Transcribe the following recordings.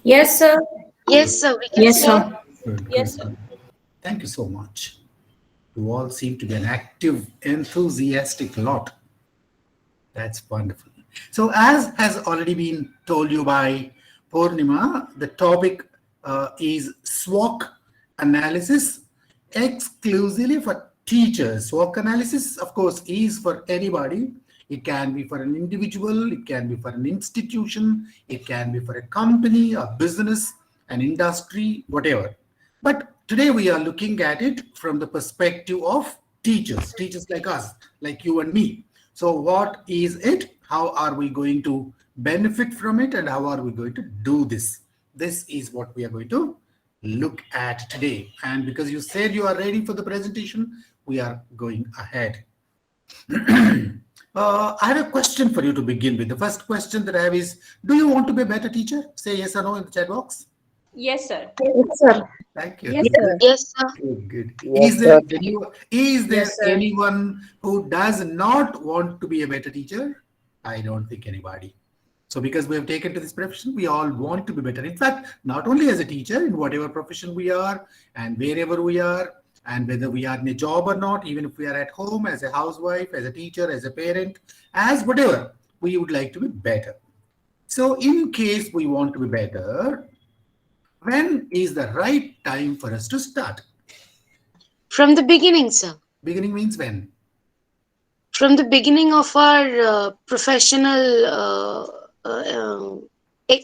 Yes, sir. Yes, sir, we can Yes, see. sir. Good, Yes, good. sir. Thank you so much. You all seem to be an active, enthusiastic lot. That's wonderful. So, as has already been told you by Purnima, the topic is SWOC analysis exclusively for teachers. SWOC analysis, of course, is for anybody. It can be for an individual, it can be for an institution, it can be for a company, a business, an industry, whatever. But today we are looking at it from the perspective of teachers, teachers like us, like you and me. So, what is it? How are we going to benefit from it? And how are we going to do this? This is what we are going to look at today. And because you said you are ready for the presentation, we are going ahead. I have a question for you to begin with. The first question that I have is, do you want to be a better teacher? Say yes or no in the chat box. Yes, sir. Yes, sir. Thank you. Yes, sir. Yes, sir. Good, good. Yes, sir. Is there Yes, sir. anyone who does not want to be a better teacher? I don't think anybody. So because we have taken to this profession, we all want to be better. In fact, not only as a teacher, in whatever profession we are and wherever we are, and whether we are in a job or not, even if we are at home as a housewife, as a teacher, as a parent, as whatever, we would like to be better. So in case we want to be better, when is the right time for us to start? From the beginning, sir. Beginning means when? From the beginning of our professional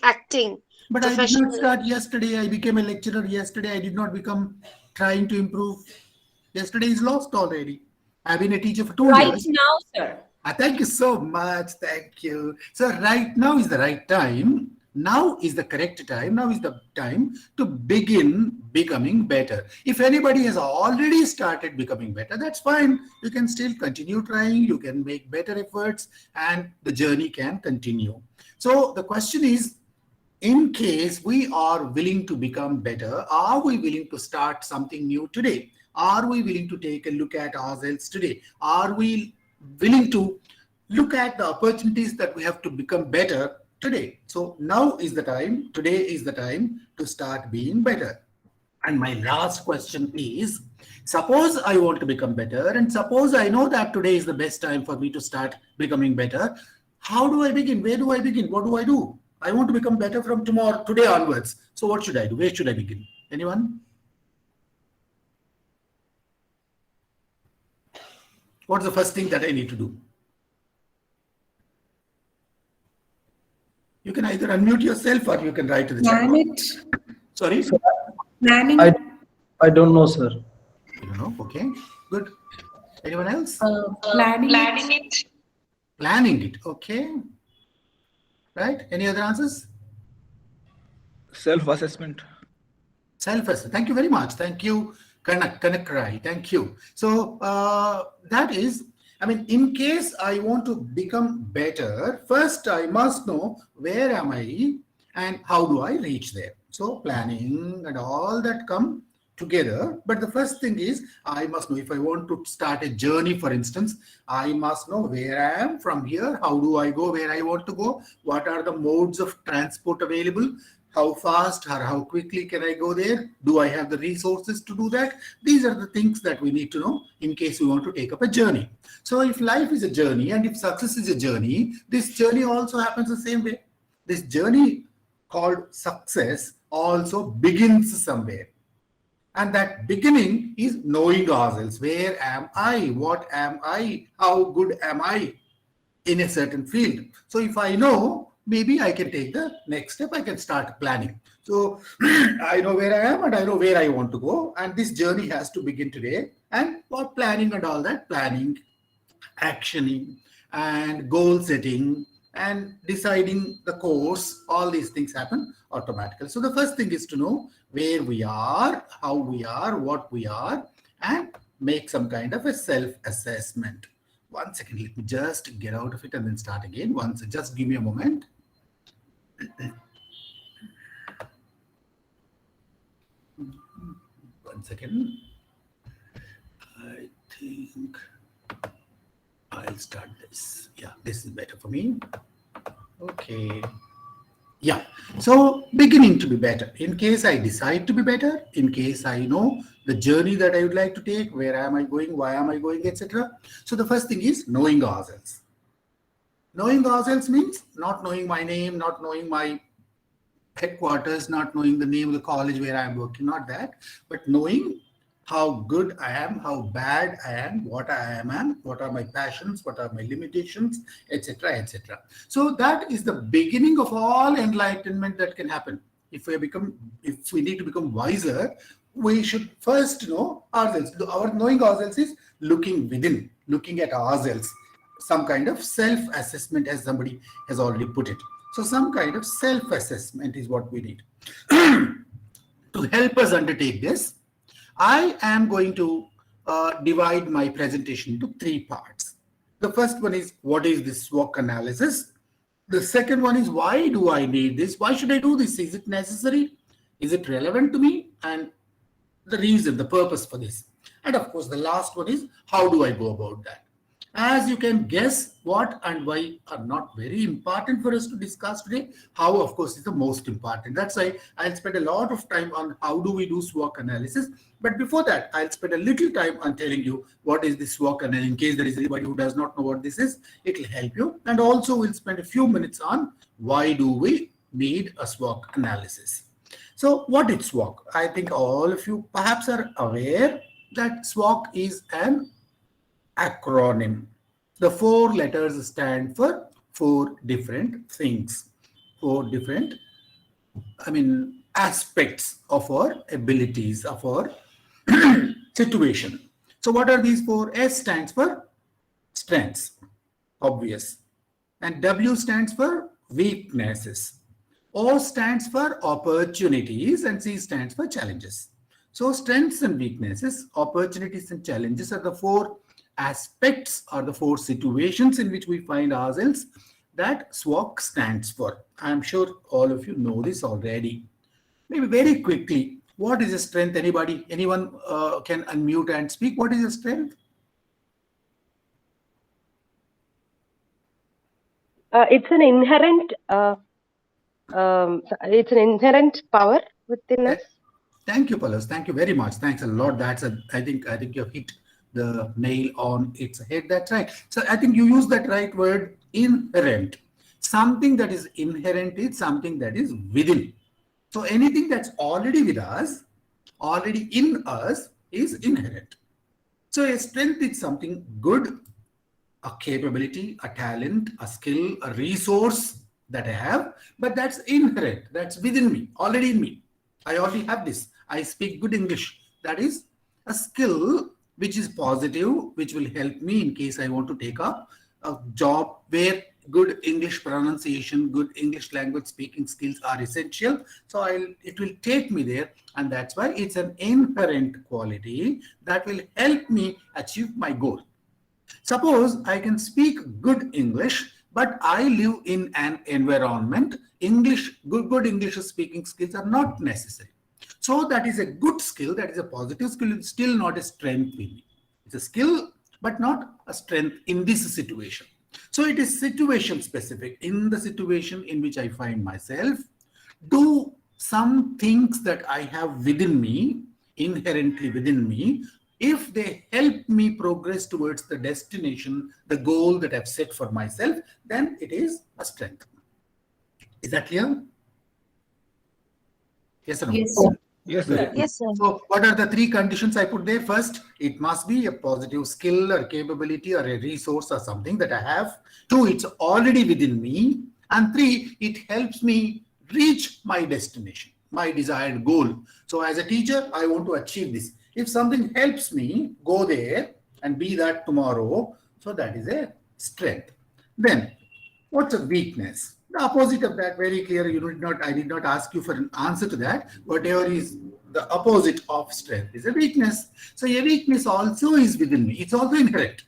acting. But I did not Professional. start yesterday. I became a lecturer yesterday. I did not become trying to improve. Yesterday is lost already. I've been a teacher for 2 Right years. now, sir. Thank you so much. Thank you. So right now is the right time. Now is the correct time. Now is the time to begin becoming better. If anybody has already started becoming better, that's fine. You can still continue trying. You can make better efforts and the journey can continue. So the question is, in case we are willing to become better, are we willing to start something new today? Are we willing to take a look at ourselves today? Are we willing to look at the opportunities that we have to become better today? So now is the time, today is the time to start being better. And my last question is, suppose I want to become better and suppose I know that today is the best time for me to start becoming better. How do I begin? Where do I begin? What do I do? I want to become better from today onwards. So what should I do? Where should I begin? Anyone? What's the first thing that I need to do? You can either unmute yourself or you can write to the chat. Plan it. Sorry? Planning. I don't know, sir. You don't know? Okay, good. Anyone else? Planning it. Planning it. Okay. Right? Any other answers? Self-assessment. Self-assessment. Thank you very much. Thank you, Kanakrai. Thank you. So that is, I mean, in case I want to become better, first I must know where am I and how do I reach there. So planning and all that come together. But the first thing is I must know if I want to start a journey, for instance, I must know where I am from here. How do I go where I want to go? What are the modes of transport available? How fast or how quickly can I go there? Do I have the resources to do that? These are the things that we need to know in case we want to take up a journey. So if life is a journey and if success is a journey, this journey also happens the same way. This journey called success also begins somewhere. And that beginning is knowing ourselves. Where am I? What am I? How good am I in a certain field? So if I know, maybe I can take the next step. I can start planning. So I know where I am and I know where I want to go. And this journey has to begin today. And for planning and all that, planning, actioning, and goal setting, and deciding the course, all these things happen automatically. So the first thing is to know where we are, how we are, what we are, and make some kind of a self-assessment. 1 second, let me just get out of it and then start again. Just give me a moment. 1 second. I think I'll start this. Yeah, this is better for me. Okay. Yeah. So beginning to be better. In case I decide to be better, in case I know the journey that I would like to take, where am I going, why am I going, etc. So the first thing is knowing ourselves. Knowing ourselves means not knowing my name, not knowing my headquarters, not knowing the name of the college where I am working, not that, but knowing how good I am, how bad I am, what I am, what are my passions, what are my limitations, etc., etc. So that is the beginning of all enlightenment that can happen. If we need to become wiser, we should first know ourselves. Our knowing ourselves is looking within, looking at ourselves, some kind of self-assessment, as somebody has already put it. So some kind of self-assessment is what we need. To help us undertake this, I am going to divide my presentation into three parts. The first one is, what is this SWOC analysis? The second one is, why do I need this? Why should I do this? Is it necessary? Is it relevant to me? And the reason, the purpose for this. And of course, the last one is, how do I go about that? As you can guess, what and why are not very important for us to discuss today. How, of course, is the most important. That's why I'll spend a lot of time on how do we do SWOC analysis. But before that, I'll spend a little time on telling you what is the SWOC analysis. In case there is anybody who does not know what this is, it will help you. And also we'll spend a few minutes on why do we need a SWOC analysis. So what is SWOC? I think all of you perhaps are aware that SWOC is an acronym. The 4 letters stand for 4 different things, 4 different, aspects of our abilities, of our situation. So what are these 4? S stands for strengths, obvious. And W stands for weaknesses. O stands for opportunities and C stands for challenges. So strengths and weaknesses, opportunities and challenges are the 4 aspects or the 4 situations in which we find ourselves that SWOC stands for. I'm sure all of you know this already. Maybe very quickly, what is a strength? Anyone can unmute and speak. What is a strength? It's an inherent power within us. Thank you, Palas. Thank you very much. Thanks a lot. I think you have hit the nail on its head. That's right. So I think you use that right word, inherent. Something that is inherent is something that is within. So anything that's already with us, already in us, is inherent. So a strength is something good, a capability, a talent, a skill, a resource that I have, but that's inherent. That's within me, already in me. I already have this. I speak good English. That is a skill which is positive, which will help me in case I want to take up a job where good English pronunciation, good English language speaking skills are essential. So it will take me there, and that's why it's an inherent quality that will help me achieve my goal. Suppose I can speak good English, but I live in an environment, good English speaking skills are not necessary. So that is a good skill, that is a positive skill, it's still not a strength with me. It's a skill, but not a strength in this situation. So it is situation specific. In the situation in which I find myself, do some things that I have within me, inherently within me, if they help me progress towards the destination, the goal that I've set for myself, then it is a strength. Is that clear? Yes or no? Yes, sir. Yes, sir. Yes, sir. So what are the 3 conditions I put there? First, it must be a positive skill or capability or a resource or something that I have. 2, it's already within me. And 3, it helps me reach my destination, my desired goal. So as a teacher, I want to achieve this. If something helps me go there and be that tomorrow, so that is a strength. Then what's a weakness? The opposite of that, very clear. I did not ask you for an answer to that. Whatever is the opposite of strength is a weakness. So a weakness also is within me. It's also inherent.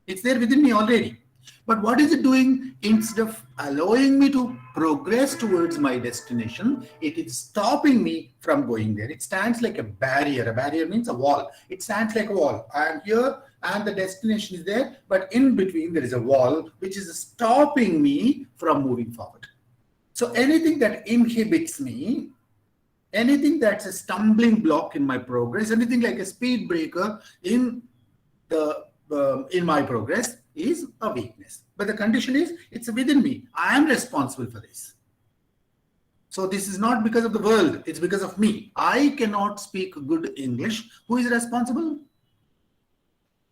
It's there within me already. But what is it doing? Instead of allowing me to progress towards my destination, it is stopping me from going there. It stands like a barrier. A barrier means a wall. It stands like a wall. I am here and the destination is there, but in between there is a wall which is stopping me from moving forward. So anything that inhibits me, anything that's a stumbling block in my progress, anything like a speed breaker in my progress is a weakness. But the condition is it's within me. I am responsible for this. So this is not because of the world, it's because of me. I cannot speak good English. Who is responsible?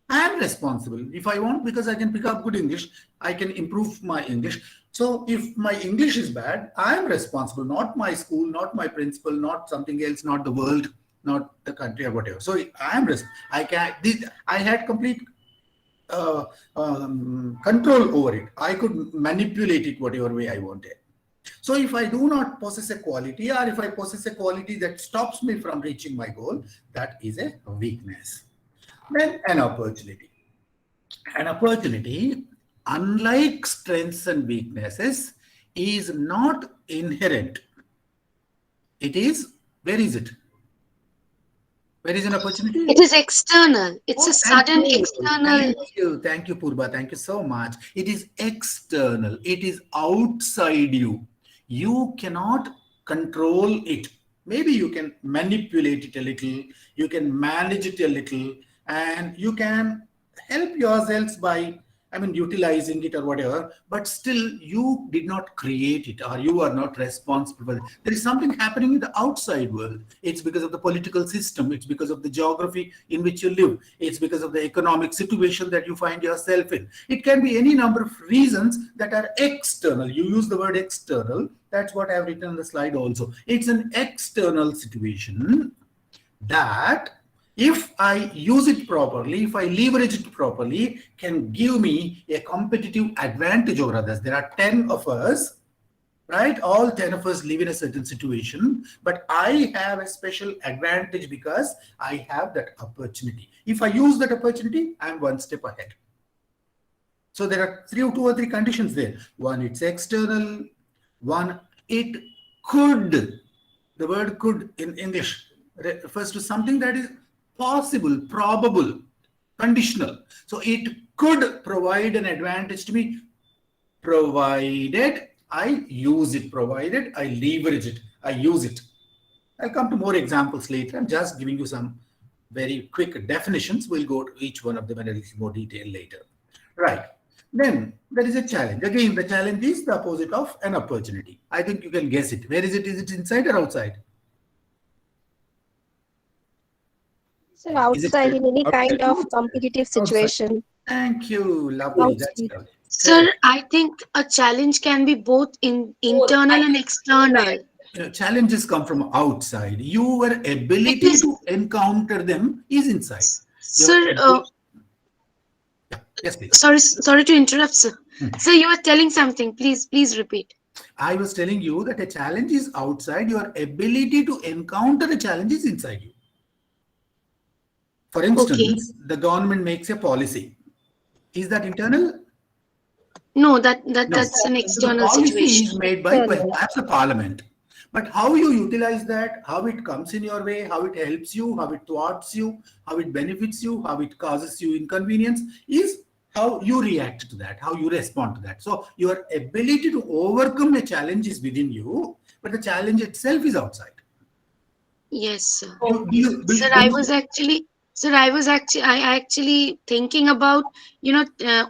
I am responsible. If I want, because I can pick up good English, I can improve my English. So if my English is bad, I am responsible, not my school, not my principal, not something else, not the world, not the country or whatever. So I am I had complete control over it. I could manipulate it whatever way I wanted. So if I do not possess a quality, or if I possess a quality that stops me from reaching my goal, that is a weakness. Then an opportunity. An opportunity, unlike strengths and weaknesses, is not inherent. It is, where is it? Where is an opportunity? It is external. It's a sudden external. Thank you, Purba. Thank you so much. It is external. It is outside you. You cannot control it. Maybe you can manipulate it a little. You can manage it a little. And you can help yourselves by, utilizing it or whatever, but still you did not create it, or you are not responsible. There is something happening in the outside world. It's because of the political system. It's because of the geography in which you live. It's because of the economic situation that you find yourself in. It can be any number of reasons that are external. You use the word external. That's what I've written on the slide also. It's an external situation that, if I use it properly, if I leverage it properly, can give me a competitive advantage over others. There are 10 of us, right? All 10 of us live in a certain situation, but I have a special advantage because I have that opportunity. If I use that opportunity, I'm one step ahead. So there are two or three conditions there. One, it's external. One, it could. The word could in English refers to something that is possible, probable, conditional. So it could provide an advantage to me, provided I use it, provided I leverage it, I use it. I'll come to more examples later. I'm just giving you some very quick definitions. We'll go to each one of them in a little more detail later. Right. Then there is a challenge. Again, the challenge is the opposite of an opportunity. I think you can guess it. Where is it? Is it inside or outside? So outside in any kind of Outside. competitive situation. Thank you. Lovely. That's Outside. lovely. Sir, I think a challenge can be both internal and external. Challenges come from outside. Your ability to encounter them is inside. Sir, Yes, please. sorry to interrupt, sir. Sir, you were telling something. Please repeat. I was telling you that a challenge is outside. Your ability to encounter a challenge is inside you. For instance, the government makes a policy. Is that internal? No, that's an external the policy situation. is made by perhaps the parliament. But how you utilize that, how it comes in your way, how it helps you, how it thwarts you, how it benefits you, how it causes you inconvenience, is how you react to that, how you respond to that. So your ability to overcome a challenge is within you, but the challenge itself is outside. Yes, sir. Sir, I was actually thinking about,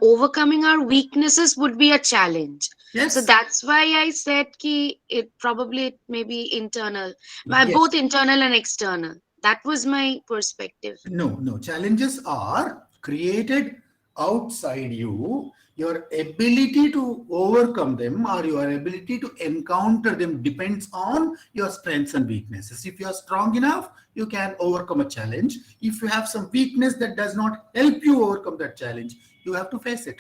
overcoming our weaknesses would be a challenge. yes. So that's why I said it may be internal, Yes. both internal and external. That was my perspective. No. Challenges are created outside you. Your ability to overcome them or your ability to encounter them depends on your strengths and weaknesses. If you are strong enough, you can overcome a challenge. If you have some weakness that does not help you overcome that challenge, you have to face it.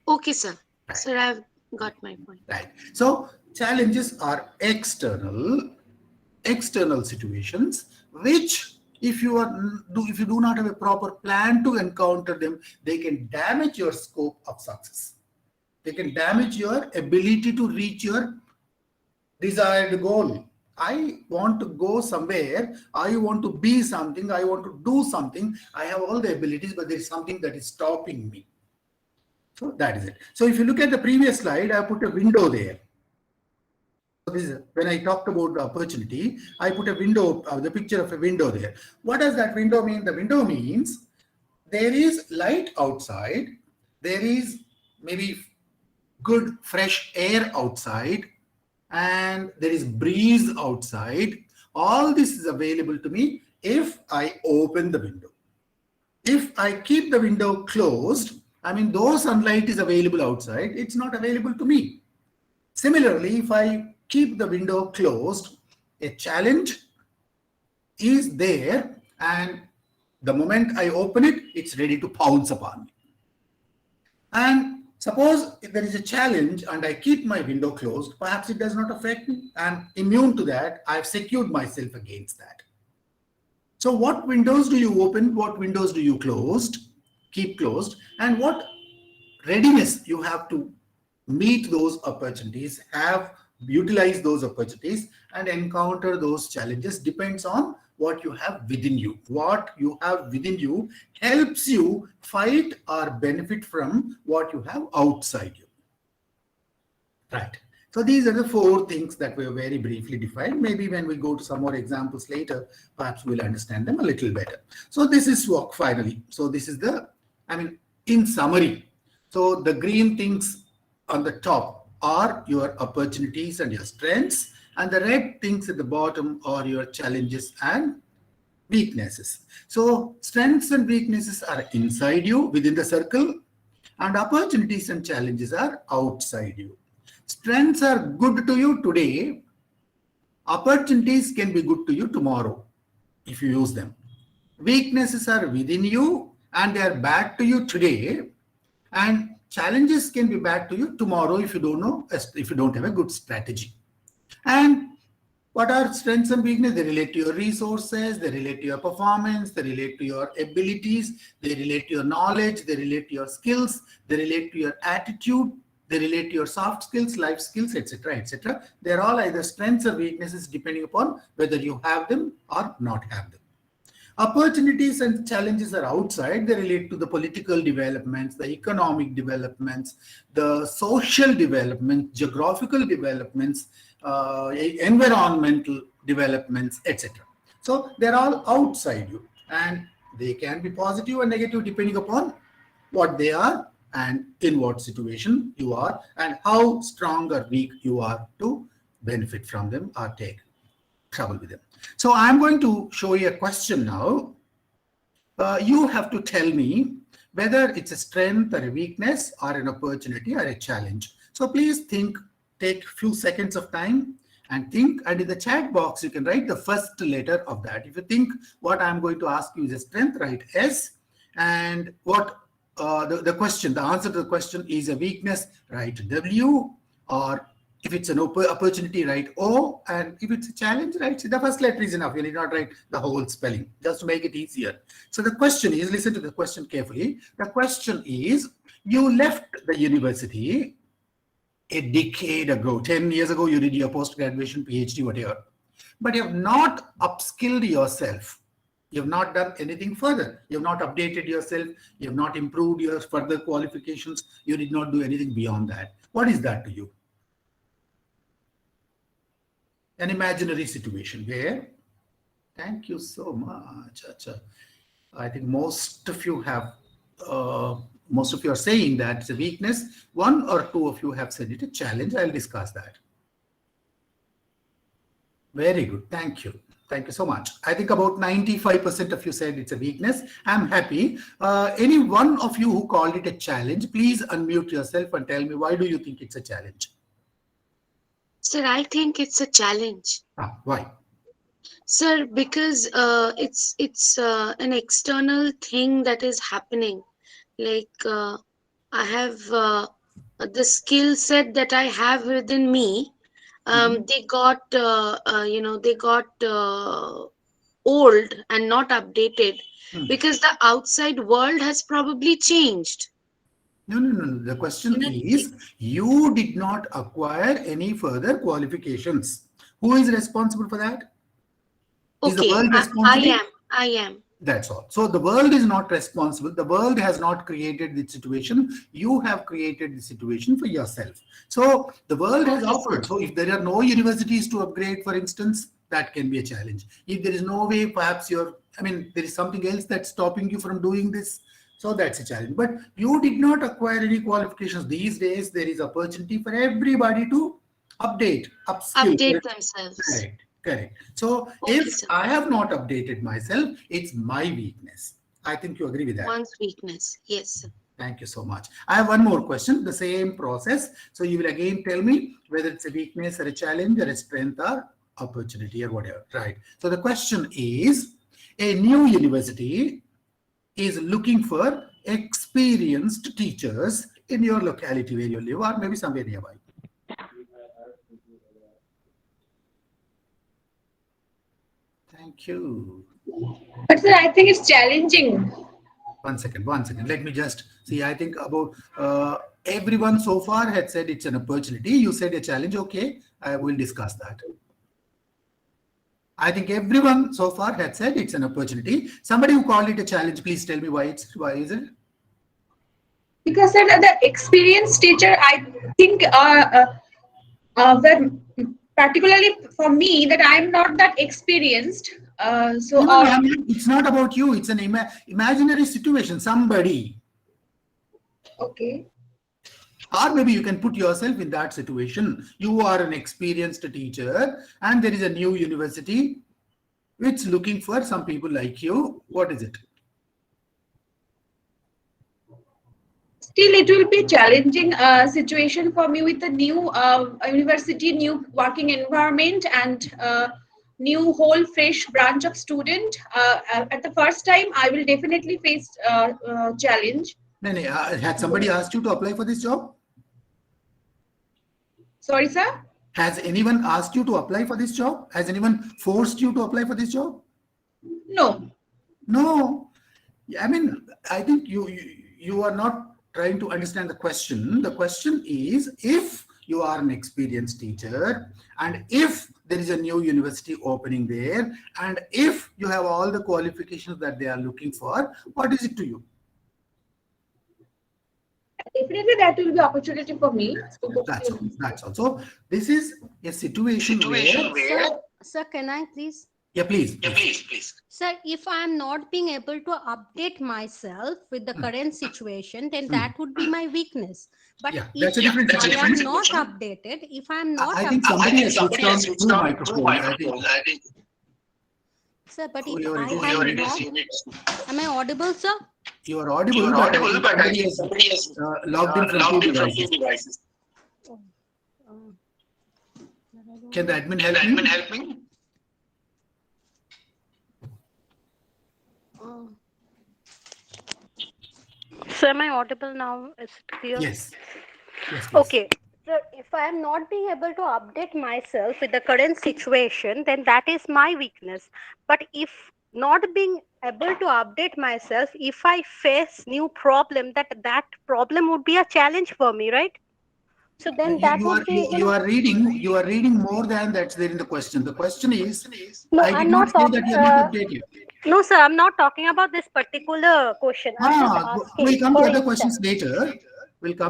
Okay, sir. Right. Sir, I've got my point. Right. So challenges are external situations, which if you do not have a proper plan to encounter them, they can damage your scope of success. They can damage your ability to reach your desired goal. I want to go somewhere. I want to be something. I want to do something. I have all the abilities, but there is something that is stopping me. So that is it. So if you look at the previous slide, I put a window there. this is, when I talked about the opportunity, I put a window, the picture of a window there. What does that window mean? The window means there is light outside, there is maybe good fresh air outside, and there is breeze outside. All this is available to me if I open the window. If I keep the window closed, I mean, though sunlight is available outside, it's not available to me. Similarly, if I keep the window closed, a challenge is there, and the moment I open it, it's ready to pounce upon me. And suppose if there is a challenge and I keep my window closed, perhaps it does not affect me. I'm immune to that. I've secured myself against that. So what windows do you open? What windows do you keep closed? And what readiness you have to meet those opportunities, utilize those opportunities, and encounter those challenges depends on what you have within you. What you have within you helps you fight or benefit from what you have outside you. Right. So these are the 4 things that were very briefly defined. Maybe when we go to some more examples later, perhaps we'll understand them a little better. So this is SWOC finally. So this is in summary. So the green things on the top are your opportunities and your strengths, and the red things at the bottom are your challenges and weaknesses. So strengths and weaknesses are inside you within the circle, and opportunities and challenges are outside you. Strengths are good to you today. Opportunities can be good to you tomorrow if you use them. Weaknesses are within you and they are bad to you today, and challenges can be bad to you tomorrow if you don't have a good strategy. And what are strengths and weaknesses? They relate to your resources, they relate to your performance, they relate to your abilities, they relate to your knowledge, they relate to your skills, they relate to your attitude, they relate to your soft skills, life skills, etc., etc. They're all either strengths or weaknesses depending upon whether you have them or not have them. Opportunities and challenges are outside. They relate to the political developments, the economic developments, the social developments, geographical developments, environmental developments, etc. So they're all outside you, and they can be positive or negative depending upon what they are and in what situation you are and how strong or weak you are to benefit from them or take trouble with them. So I'm going to show you a question now. You have to tell me whether it's a strength or a weakness or an opportunity or a challenge. So please take a few seconds of time and think, and in the chat box you can write the first letter of that. If you think what I'm going to ask you is a strength, write S, and what the answer to the question is a weakness, write W, or if it's an opportunity, write O, and if it's a challenge, write the first letter is enough. You need not write the whole spelling, just to make it easier. So the question is, listen to the question carefully. The question is, you left the university a decade ago, 10 years ago, you did your post-graduation, PhD, whatever, but you have not upskilled yourself. You have not done anything further. You have not updated yourself. You have not improved your further qualifications. You did not do anything beyond that. What is that to you? An imaginary situation where, thank you so much. I think most of you are saying that it's a weakness. 1 or 2 of you have said it a challenge. I'll discuss that. Very good. Thank you. Thank you so much. I think about 95% of you said it's a weakness. I'm happy. Any one of you who called it a challenge, please unmute yourself and tell me, why do you think it's a challenge? Sir, I think it's a challenge. Why? Sir, because it's an external thing that is happening. Like I have the skill set that I have within me. They got old and not updated because the outside world has probably changed. No. The question is, you did not acquire any further qualifications. Who is responsible for that? Is the Okay, world responsible? I am. That's all. So the world is not responsible. The world has not created the situation. You have created the situation for yourself. So the world has offered. So if there are no universities to upgrade, for instance, that can be a challenge. If there is no way, perhaps there is something else that's stopping you from doing this. So that's a challenge. But you did not acquire any qualifications. These days, there is opportunity for everybody to update, upskill. Update themselves. Correct. So if I have not updated myself, it's my weakness. I think you agree with that. One's weakness. Yes, sir. Thank you so much. I have one more question, the same process. So you will again tell me whether it's a weakness or a challenge or a strength or opportunity or whatever. Right. So the question is, a new university is looking for experienced teachers in your locality where you live or maybe somewhere nearby. Thank you. But sir, I think it's challenging. One second. Let me just see. I think about everyone so far had said it's an opportunity. You said a challenge. Okay, I will discuss that. I think everyone so far had said it's an opportunity. Somebody who called it a challenge, please tell me why is it? Because sir, the experienced teacher, I think, particularly for me, that I'm not that experienced. It's not about you. It's an imaginary situation. Somebody. Okay. Or maybe you can put yourself in that situation. You are an experienced teacher and there is a new university which is looking for some people like you. What is it? Still, it will be a challenging situation for me with the new university, new working environment, and new whole fresh branch of student. At the first time, I will definitely face challenge. Had somebody asked you to apply for this job? Sorry, sir? Has anyone asked you to apply for this job? Has anyone forced you to apply for this job? No. No. I mean, I think you are not trying to understand the question. The question is, if you are an experienced teacher and if there is a new university opening there and if you have all the qualifications that they are looking for, what is it to you? Definitely, that will be opportunity for me. That's all. So this is a situation where... Sir, can I please? Yeah, please. Sir, if I am not being able to update myself with the current situation, then that would be my weakness. But that's a different situation. I am not updated, if I am not I think somebody has switched on the microphone. I think. Sir, but if I am not... Am I audible, sir? You are audible, but somebody has logged in from two devices. Can the admin help me? So am I audible now? Is it clear? Yes. Okay. So if I am not being able to update myself with the current situation, then that is my weakness. But if not being able to update myself, if I face new problem, that problem would be a challenge for me, right? So then you are reading more than that's there in the question. The question is, no, I did not say that you are not updated. No, sir, I'm not talking about this particular question. We'll come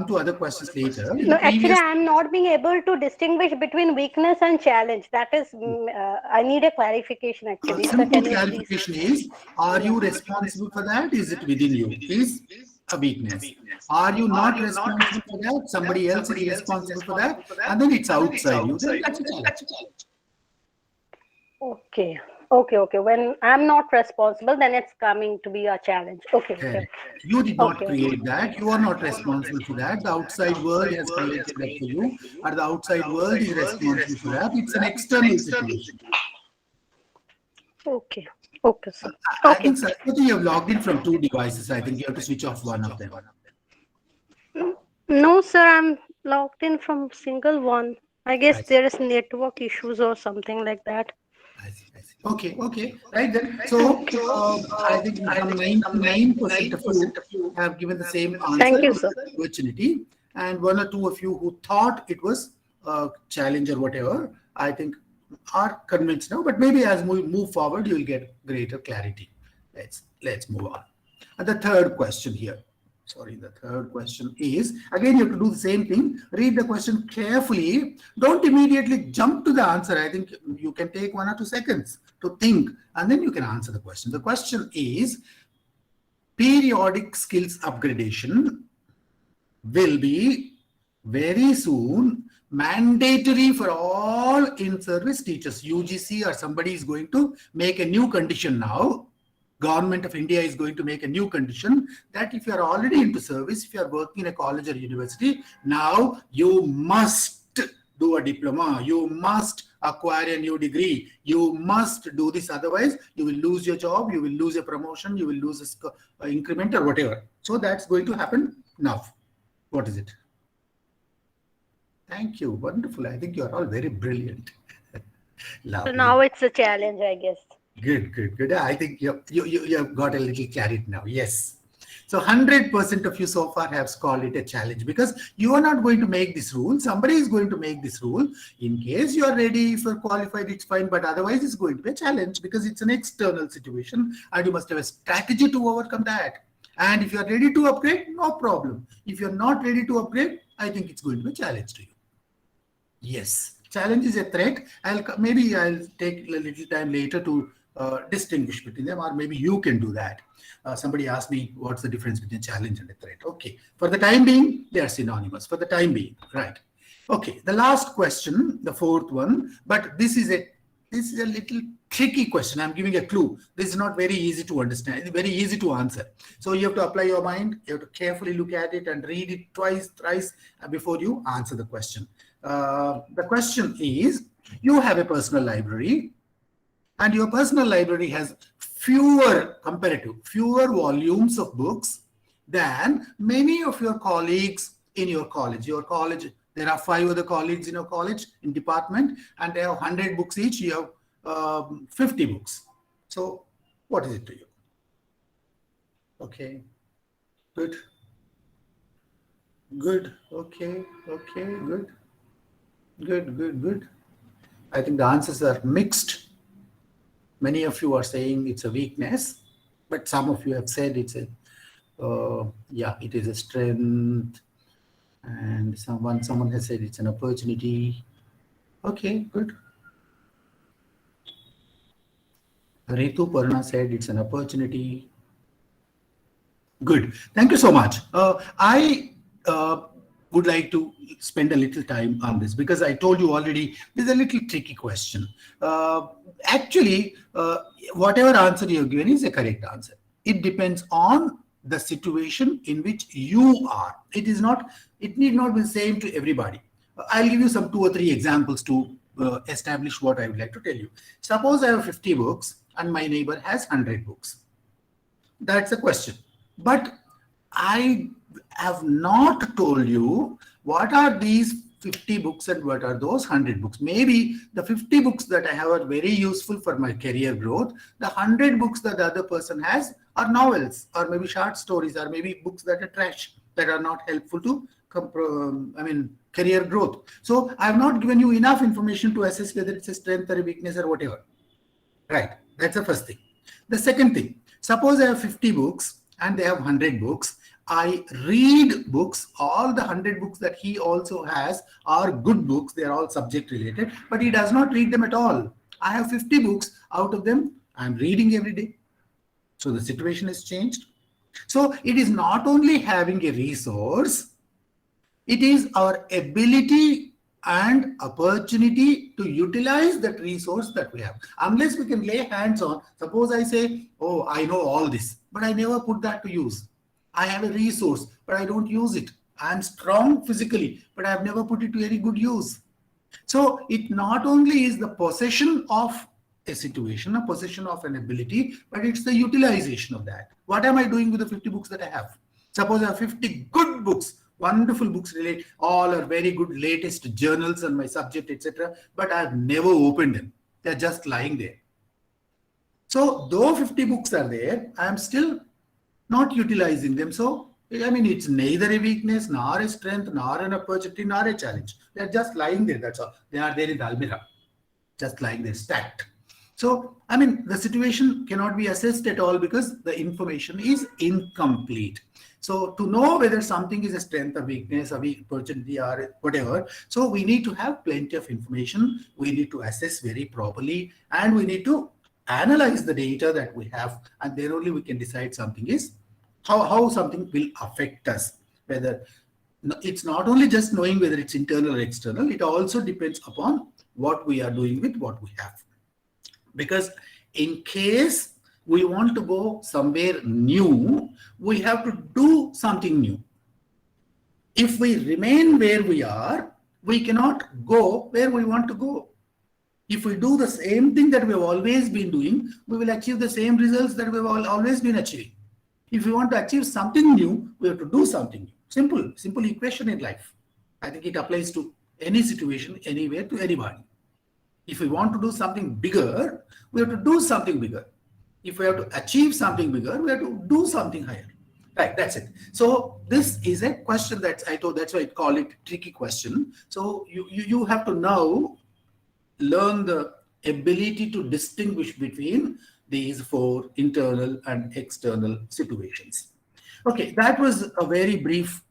to other questions later. No, actually, I'm not being able to distinguish between weakness and challenge. That is, I need a clarification actually. Simple clarification is, are you responsible for that? Is it within you? Is a weakness. Are you not responsible for that? Somebody else is responsible for that. And then it's outside you. Then that's a challenge. Okay. When I'm not responsible, then it's coming to be a challenge. Okay. You did not create that. You are not responsible for that. The outside world has created that for you. Or the outside world is responsible for that. It's an external situation. Okay, sir. I think, Saraswati, you have logged in from two devices. I think you have to switch off one of them. No, sir, I'm logged in from single one. I guess there is network issues or something like that. I see. Okay. Right then. So I think 99% of you have given the same answer. Thank you, sir. Opportunity, and one or two of you who thought it was a challenge or whatever, I think are convinced now. But maybe as we move forward, you will get greater clarity. Let's move on. And the third question here. Sorry, the third question is, again, you have to do the same thing. Read the question carefully. Don't immediately jump to the answer. I think you can take 1 or 2 seconds to think, and then you can answer the question. The question is, periodic skills upgradation will be very soon mandatory for all in-service teachers. UGC or somebody is going to make a new condition now. Government of India is going to make a new condition that if you are already into service, if you are working in a college or university, now you must do a diploma, you must acquire a new degree, you must do this, otherwise you will lose your job, you will lose a promotion, you will lose an increment or whatever. So that's going to happen now. What is it? Thank you. Wonderful. I think you are all very brilliant. So now it's a challenge, I guess. Good. I think you have got a little clarity now. Yes. So 100% of you so far have called it a challenge, because you are not going to make this rule. Somebody is going to make this rule. In case you are ready, if you are qualified, it's fine. But otherwise, it's going to be a challenge because it's an external situation and you must have a strategy to overcome that. And if you are ready to upgrade, no problem. If you're not ready to upgrade, I think it's going to be a challenge to you. Yes, challenge is a threat. Maybe I'll take a little time later to distinguish between them, or maybe you can do that. Somebody asked me what's the difference between challenge and a threat. Okay, for the time being, they are synonymous. For the time being, right? Okay, the last question, the fourth one, but this is a little tricky question. I'm giving a clue. This is not very easy to understand. It's very easy to answer. So you have to apply your mind. You have to carefully look at it and read it twice, thrice before you answer the question. The question is, you have a personal library and your personal library has fewer volumes of books than many of your colleagues in your college. There are 5 other colleagues in your college, in department, and they have 100 books each. You have 50 books. So what is it to you? Okay, good. Okay, good. I think the answers are mixed. Many of you are saying it's a weakness, but some of you have said it's a, it is a strength. And someone has said it's an opportunity. Okay, good. Ritu Parna said it's an opportunity. Good. Thank you so much. I would like to spend a little time on this because I told you already this is a little tricky question. Actually, whatever answer you have given is a correct answer. It depends on the situation in which you are. It need not be the same to everybody. I'll give you some 2 or 3 examples to establish what I would like to tell you. Suppose I have 50 books and my neighbor has 100 books. That's a question. But I have not told you what are these 50 books and what are those 100 books. Maybe the 50 books that I have are very useful for my career growth. The 100 books that the other person has are novels, or maybe short stories, or maybe books that are trash, that are not helpful to career growth. So I have not given you enough information to assess whether it's a strength or a weakness or whatever. Right, that's the first thing. The second thing, suppose I have 50 books and they have 100 books. I read books. All the 100 books that he also has are good books. They are all subject related, but he does not read them at all. I have 50 books. Out of them, I'm reading every day. So the situation has changed. So it is not only having a resource, it is our ability and opportunity to utilize that resource that we have. Unless we can lay hands on, suppose I say, oh, I know all this, but I never put that to use. I have a resource, but I don't use it. I'm strong physically, but I've never put it to any good use. So it not only is the possession of a situation, a possession of an ability, but it's the utilization of that. What am I doing with the 50 books that I have? Suppose I have 50 good books, wonderful books, all are very good, latest journals on my subject, etc. But I've never opened them. They're just lying there. So though 50 books are there, I'm still not utilizing them. So, it's neither a weakness, nor a strength, nor an opportunity, nor a challenge. They're just lying there, that's all. They are there in the almirah, just lying there, stacked. So, I mean, the situation cannot be assessed at all because the information is incomplete. So to know whether something is a strength, a weakness, a weak opportunity, or whatever, so we need to have plenty of information. We need to assess very properly, and we need to analyze the data that we have, and then only we can decide something is how something will affect us. Whether it's not only just knowing whether it's internal or external, it also depends upon what we are doing with what we have. Because in case we want to go somewhere new, we have to do something new. If we remain where we are, we cannot go where we want to go. If we do the same thing that we have always been doing, we will achieve the same results that we have always been achieving. If we want to achieve something new, we have to do something new. Simple equation in life. I think it applies to any situation, anywhere, to anybody. If we want to do something bigger, we have to do something bigger. If we have to achieve something bigger, we have to do something higher. Right, that's it. So this is a question that that's why I call it tricky question. So you have to now learn the ability to distinguish between these four internal and external situations. Okay, that was a very brief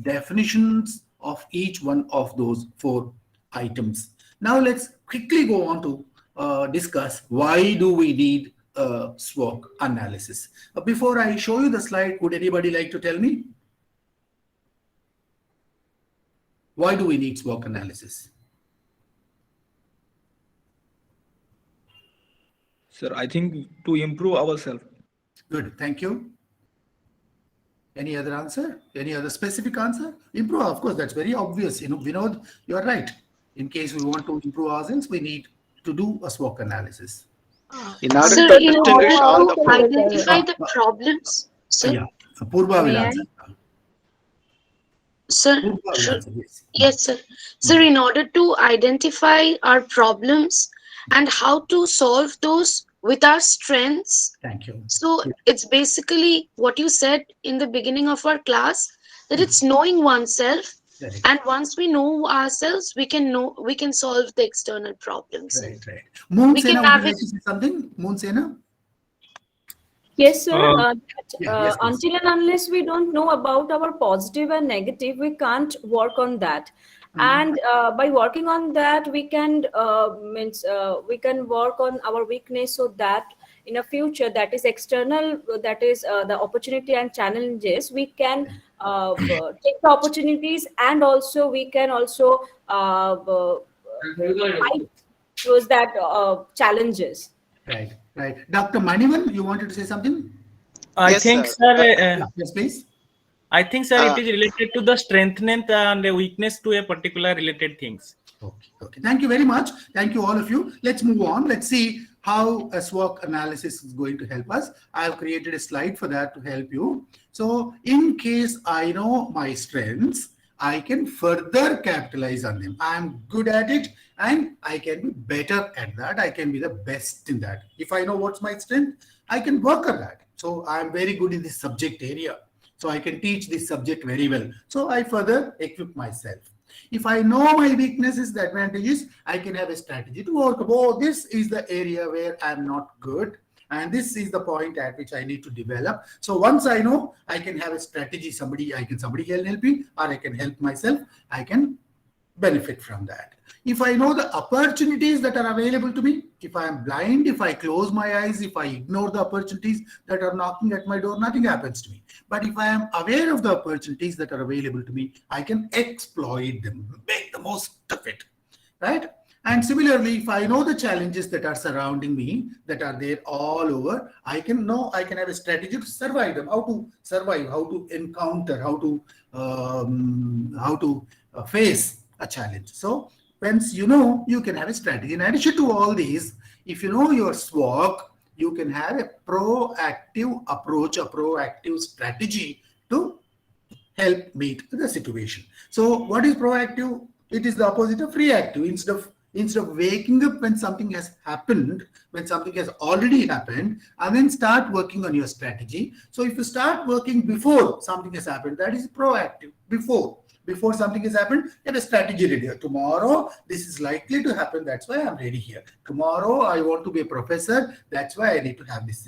definitions of each one of those four items. Now let's quickly go on to discuss why do we need SWOC analysis. Before I show you the slide, would anybody like to tell me why do we need SWOC analysis? Sir, I think to improve ourselves. Good, thank you. Any other answer? Any other specific answer? Improve, of course, that's very obvious. You know, Vinod, you are right. In case we want to improve ourselves, we need to do a SWOC analysis. In order Sir, to in order distinguish all the to four. identify the problems, sir. Yeah, Purva will May I? answer. Sir, Purva will should, answer, yes. yes, sir. Sir, in order to identify our problems and how to solve those with our strengths. Thank you. So it's basically what you said in the beginning of our class, that it's knowing oneself. Right. And once we know ourselves, we can solve the external problems. Right. Moon We Sena, can would you have like it. to say something? Moon Sena? Yes, sir. Yes, please. Until and unless we don't know about our positive and negative, we can't work on that. And by working on that, we can we can work on our weakness, so that in a future that is external, that is the opportunity and challenges, we can take the opportunities, and also we can also fight those that challenges. Right. Dr. Manivan, you wanted to say something? I Yes, think, sir. sir, Yes, please. I think, sir, it is related to the strength and the weakness to a particular related things. Okay. Thank you very much. Thank you, all of you. Let's move on. Let's see how a SWOC analysis is going to help us. I have created a slide for that to help you. So in case I know my strengths, I can further capitalize on them. I'm good at it and I can be better at that. I can be the best in that. If I know what's my strength, I can work on that. So I'm very good in this subject area. So I can teach this subject very well. So I further equip myself. If I know my weaknesses, the advantages, I can have a strategy to work. Oh, this is the area where I'm not good. And this is the point at which I need to develop. So once I know, I can have a strategy. Somebody can help me, or I can help myself. I can benefit from that. If I know the opportunities that are available to me, if I am blind, if I close my eyes, if I ignore the opportunities that are knocking at my door, nothing happens to me. But if I am aware of the opportunities that are available to me, I can exploit them, make the most of it, right? And similarly, if I know the challenges that are surrounding me, that are there all over, I can have a strategy to survive them, how to survive, how to encounter, how to face a challenge. So once you know, you can have a strategy. In addition to all these, if you know your SWOC, you can have a proactive approach, a proactive strategy to help meet the situation. So what is proactive? It is the opposite of reactive. Instead of waking up when something has happened, when something has already happened, and then start working on your strategy. So if you start working before something has happened, that is proactive, before. Before something has happened, you have a strategy ready. Tomorrow, this is likely to happen. That's why I'm ready here. Tomorrow, I want to be a professor. That's why I need to have this.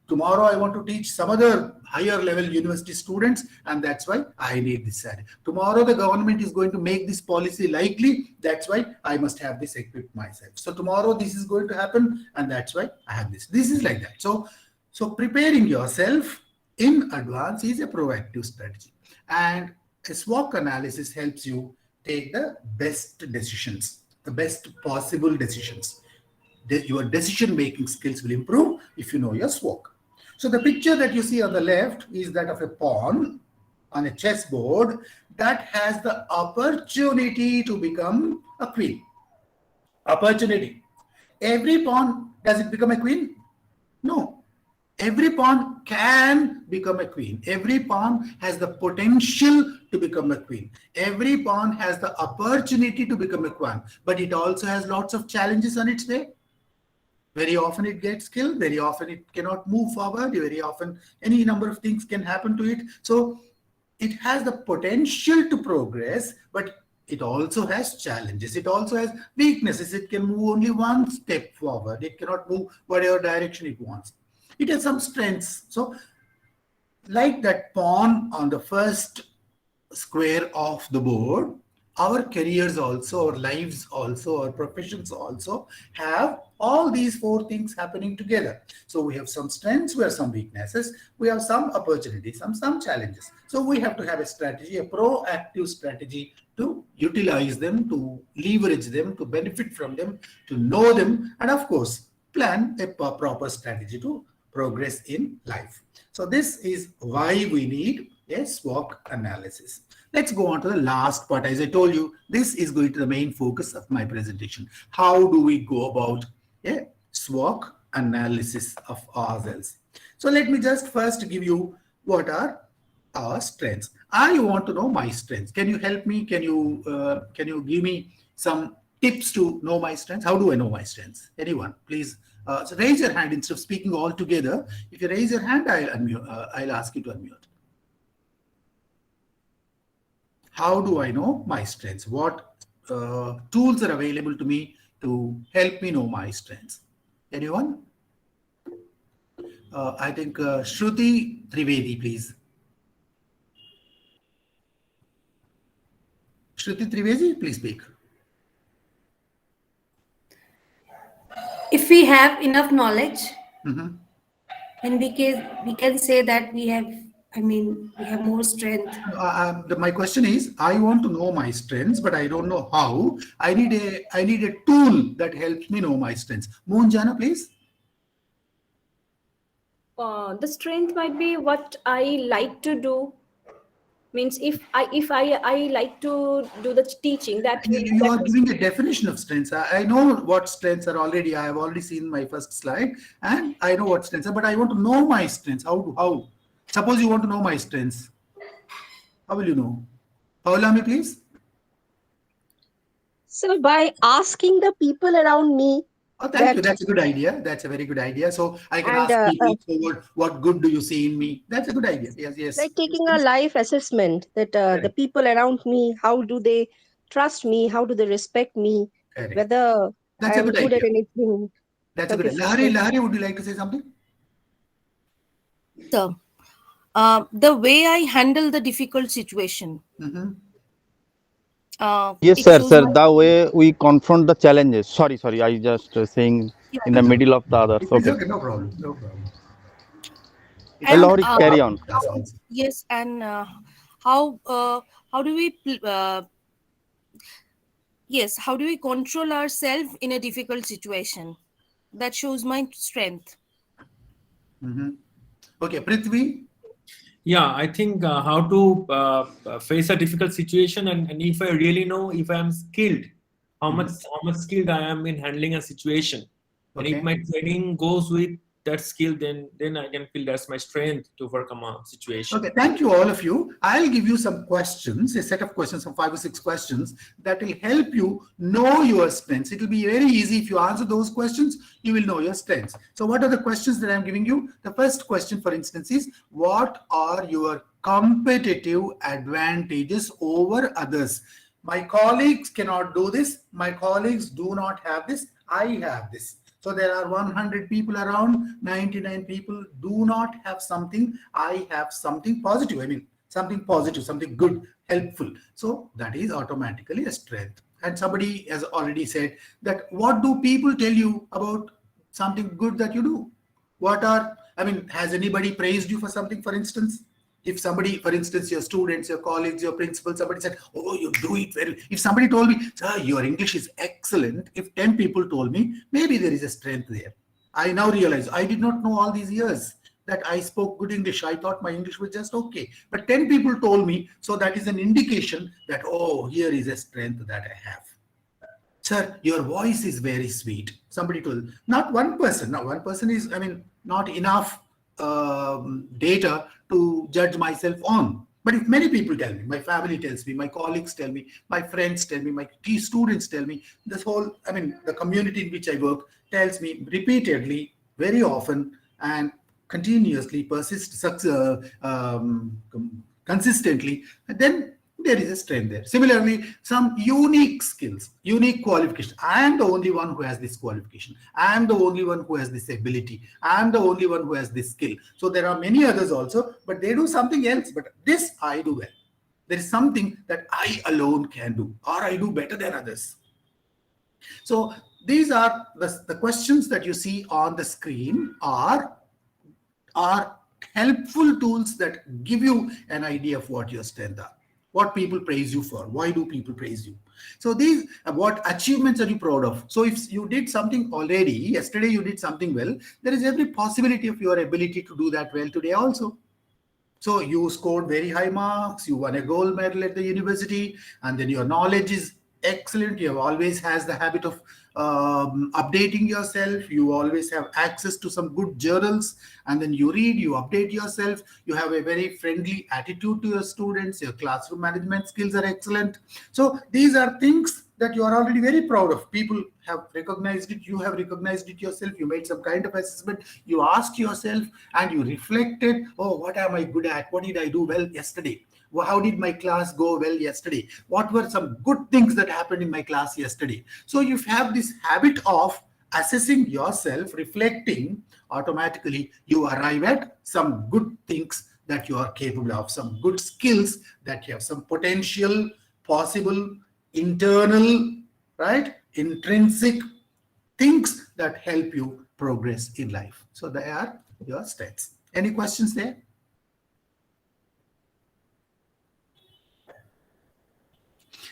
Tomorrow, I want to teach some other higher level university students, and that's why I need this strategy. Tomorrow, the government is going to make this policy likely. That's why I must have this equipped myself. So tomorrow, this is going to happen, and that's why I have this. This is like that. So preparing yourself in advance is a proactive strategy. And a SWOC analysis helps you take the best decisions, the best possible decisions. Your decision-making skills will improve if you know your SWOC. So the picture that you see on the left is that of a pawn on a chessboard that has the opportunity to become a queen. Opportunity. Every pawn, does it become a queen? No. Every pawn can become a queen. Every pawn has the potential to become a queen. Every pawn has the opportunity to become a queen, but it also has lots of challenges on its way. Very often it gets killed. Very often it cannot move forward. Very often any number of things can happen to it. So it has the potential to progress, but it also has challenges. It also has weaknesses. It can move only one step forward. It cannot move whatever direction it wants. It has some strengths. So like that pawn on the first square of the board, our careers also, our lives also, our professions also have all these four things happening together. So we have some strengths, we have some weaknesses, we have some opportunities, some challenges. So we have to have a strategy, a proactive strategy to utilize them, to leverage them, to benefit from them, to know them, and of course, plan a proper strategy to progress in life. So this is why we need a SWOC analysis. Let's go on to the last part. As I told you, this is going to be the main focus of my presentation. How do we go about a SWOC analysis of ourselves? So let me just first give you what are our strengths. I want to know my strengths. Can you help me? Can you give me some tips to know my strengths? How do I know my strengths? Anyone, please. So raise your hand instead of speaking all together. If you raise your hand, I'll ask you to unmute. How do I know my strengths? What tools are available to me to help me know my strengths? Anyone? I think Shruti Trivedi, please. Shruti Trivedi, please speak. If we have enough knowledge, then we can say that we have more strength. My question is, I want to know my strengths, but I don't know how. I need a tool that helps me know my strengths. Moonjana, please. The strength might be what I like to do. Means if I like to do the teaching, that you are giving a definition of strengths. I know what strengths are already. I have already seen my first slide, and I know what strengths are. But I want to know my strengths. How? Suppose you want to know my strengths. How will you know? Paulami, please. So by asking the people around me. Oh, thank you. That's a good idea. That's a very good idea. So I can ask people, what good do you see in me? That's a good idea. Yes. Like taking a life assessment that the people around me, how do they trust me? How do they respect me? Correct. Whether that's I'm good at anything. That's a good idea. Lahari, would you like to say something? So, the way I handle the difficult situation. Yes, sir. The way we confront the challenges. Sorry. I just saying in the middle of the others. Okay. No problem. Lahari, carry on. Yes, and how do we how do we control ourselves in a difficult situation? That shows my strength. Okay, Prithvi. Yeah, I think how to face a difficult situation, and if I really know if I am skilled, how much skilled I am in handling a situation, and if my training goes with that skill, then I can feel that's my strength to overcome a situation. Okay, thank you all of you. I'll give you some questions, a set of questions, some 5 or 6 questions that will help you know your strengths. It will be very easy. If you answer those questions, you will know your strengths. So what are the questions that I'm giving you? The first question, for instance, is what are your competitive advantages over others. My colleagues cannot do this. My colleagues do not have this. I have this. So there are 100 people around, 99 people do not have something. I have something positive. I mean, something positive, something good, helpful. So that is automatically a strength. And somebody has already said that what do people tell you about something good that you do? Has anybody praised you for something, for instance? If somebody, for instance, your students, your colleagues, your principal, somebody said, oh, you do it very well. If somebody told me, sir, your English is excellent. If 10 people told me, maybe there is a strength there. I now realize I did not know all these years that I spoke good English. I thought my English was just okay. But 10 people told me, so that is an indication that, oh, here is a strength that I have. Sir, your voice is very sweet. Somebody told, not one person. Now, one person is, not enough data to judge myself on. But if many people tell me, my family tells me, my colleagues tell me, my friends tell me, my students tell me, this whole, the community in which I work tells me repeatedly, very often, and continuously, consistently, then there is a strength there. Similarly, some unique skills, unique qualifications. I am the only one who has this qualification. I am the only one who has this ability. I am the only one who has this skill. So there are many others also, but they do something else. But this I do well. There is something that I alone can do, or I do better than others. So these are the questions that you see on the screen are helpful tools that give you an idea of what your strengths are. What people praise you for. Why do people praise you? So these, what achievements are you proud of? So if you did something already, yesterday you did something well, there is every possibility of your ability to do that well today also. So you scored very high marks, you won a gold medal at the university, and then your knowledge is excellent. You have always has the habit of updating yourself. You always have access to some good journals, and then you read, you update yourself. You have a very friendly attitude to your students. Your classroom management skills are excellent. So these are things that you are already very proud of. People have recognized it. You have recognized it yourself. You made some kind of assessment. You asked yourself and you reflected, oh, what am I good at? What did I do well yesterday? How did my class go well yesterday? What were some good things that happened in my class yesterday? So you have this habit of assessing yourself, reflecting, automatically you arrive at some good things that you are capable of, some good skills that you have, some potential, possible, internal, right, intrinsic things that help you progress in life. So they are your strengths. Any questions there?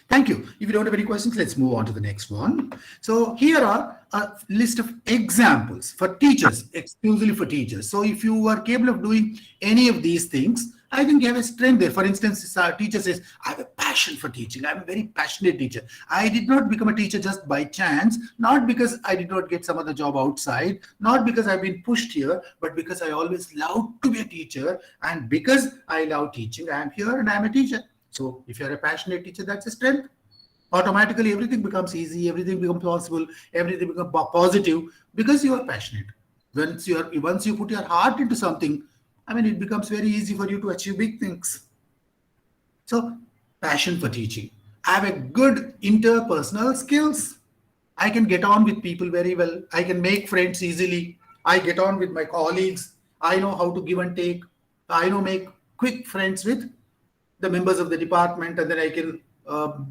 Thank you. If you don't have any questions, let's move on to the next one. So here are a list of examples for teachers, exclusively for teachers. So if you are capable of doing any of these things, I think you have a strength there. For instance, our teacher says, I have a passion for teaching. I'm a very passionate teacher. I did not become a teacher just by chance, not because I did not get some other job outside, not because I've been pushed here, but because I always loved to be a teacher. And because I love teaching, I am here and I'm a teacher. So if you're a passionate teacher, that's a strength. Automatically, everything becomes easy, everything becomes possible, everything becomes positive because you are passionate. Once you put your heart into something, it becomes very easy for you to achieve big things. So, passion for teaching. I have a good interpersonal skills. I can get on with people very well. I can make friends easily. I get on with my colleagues. I know how to give and take. I know make quick friends with the members of the department, and then I can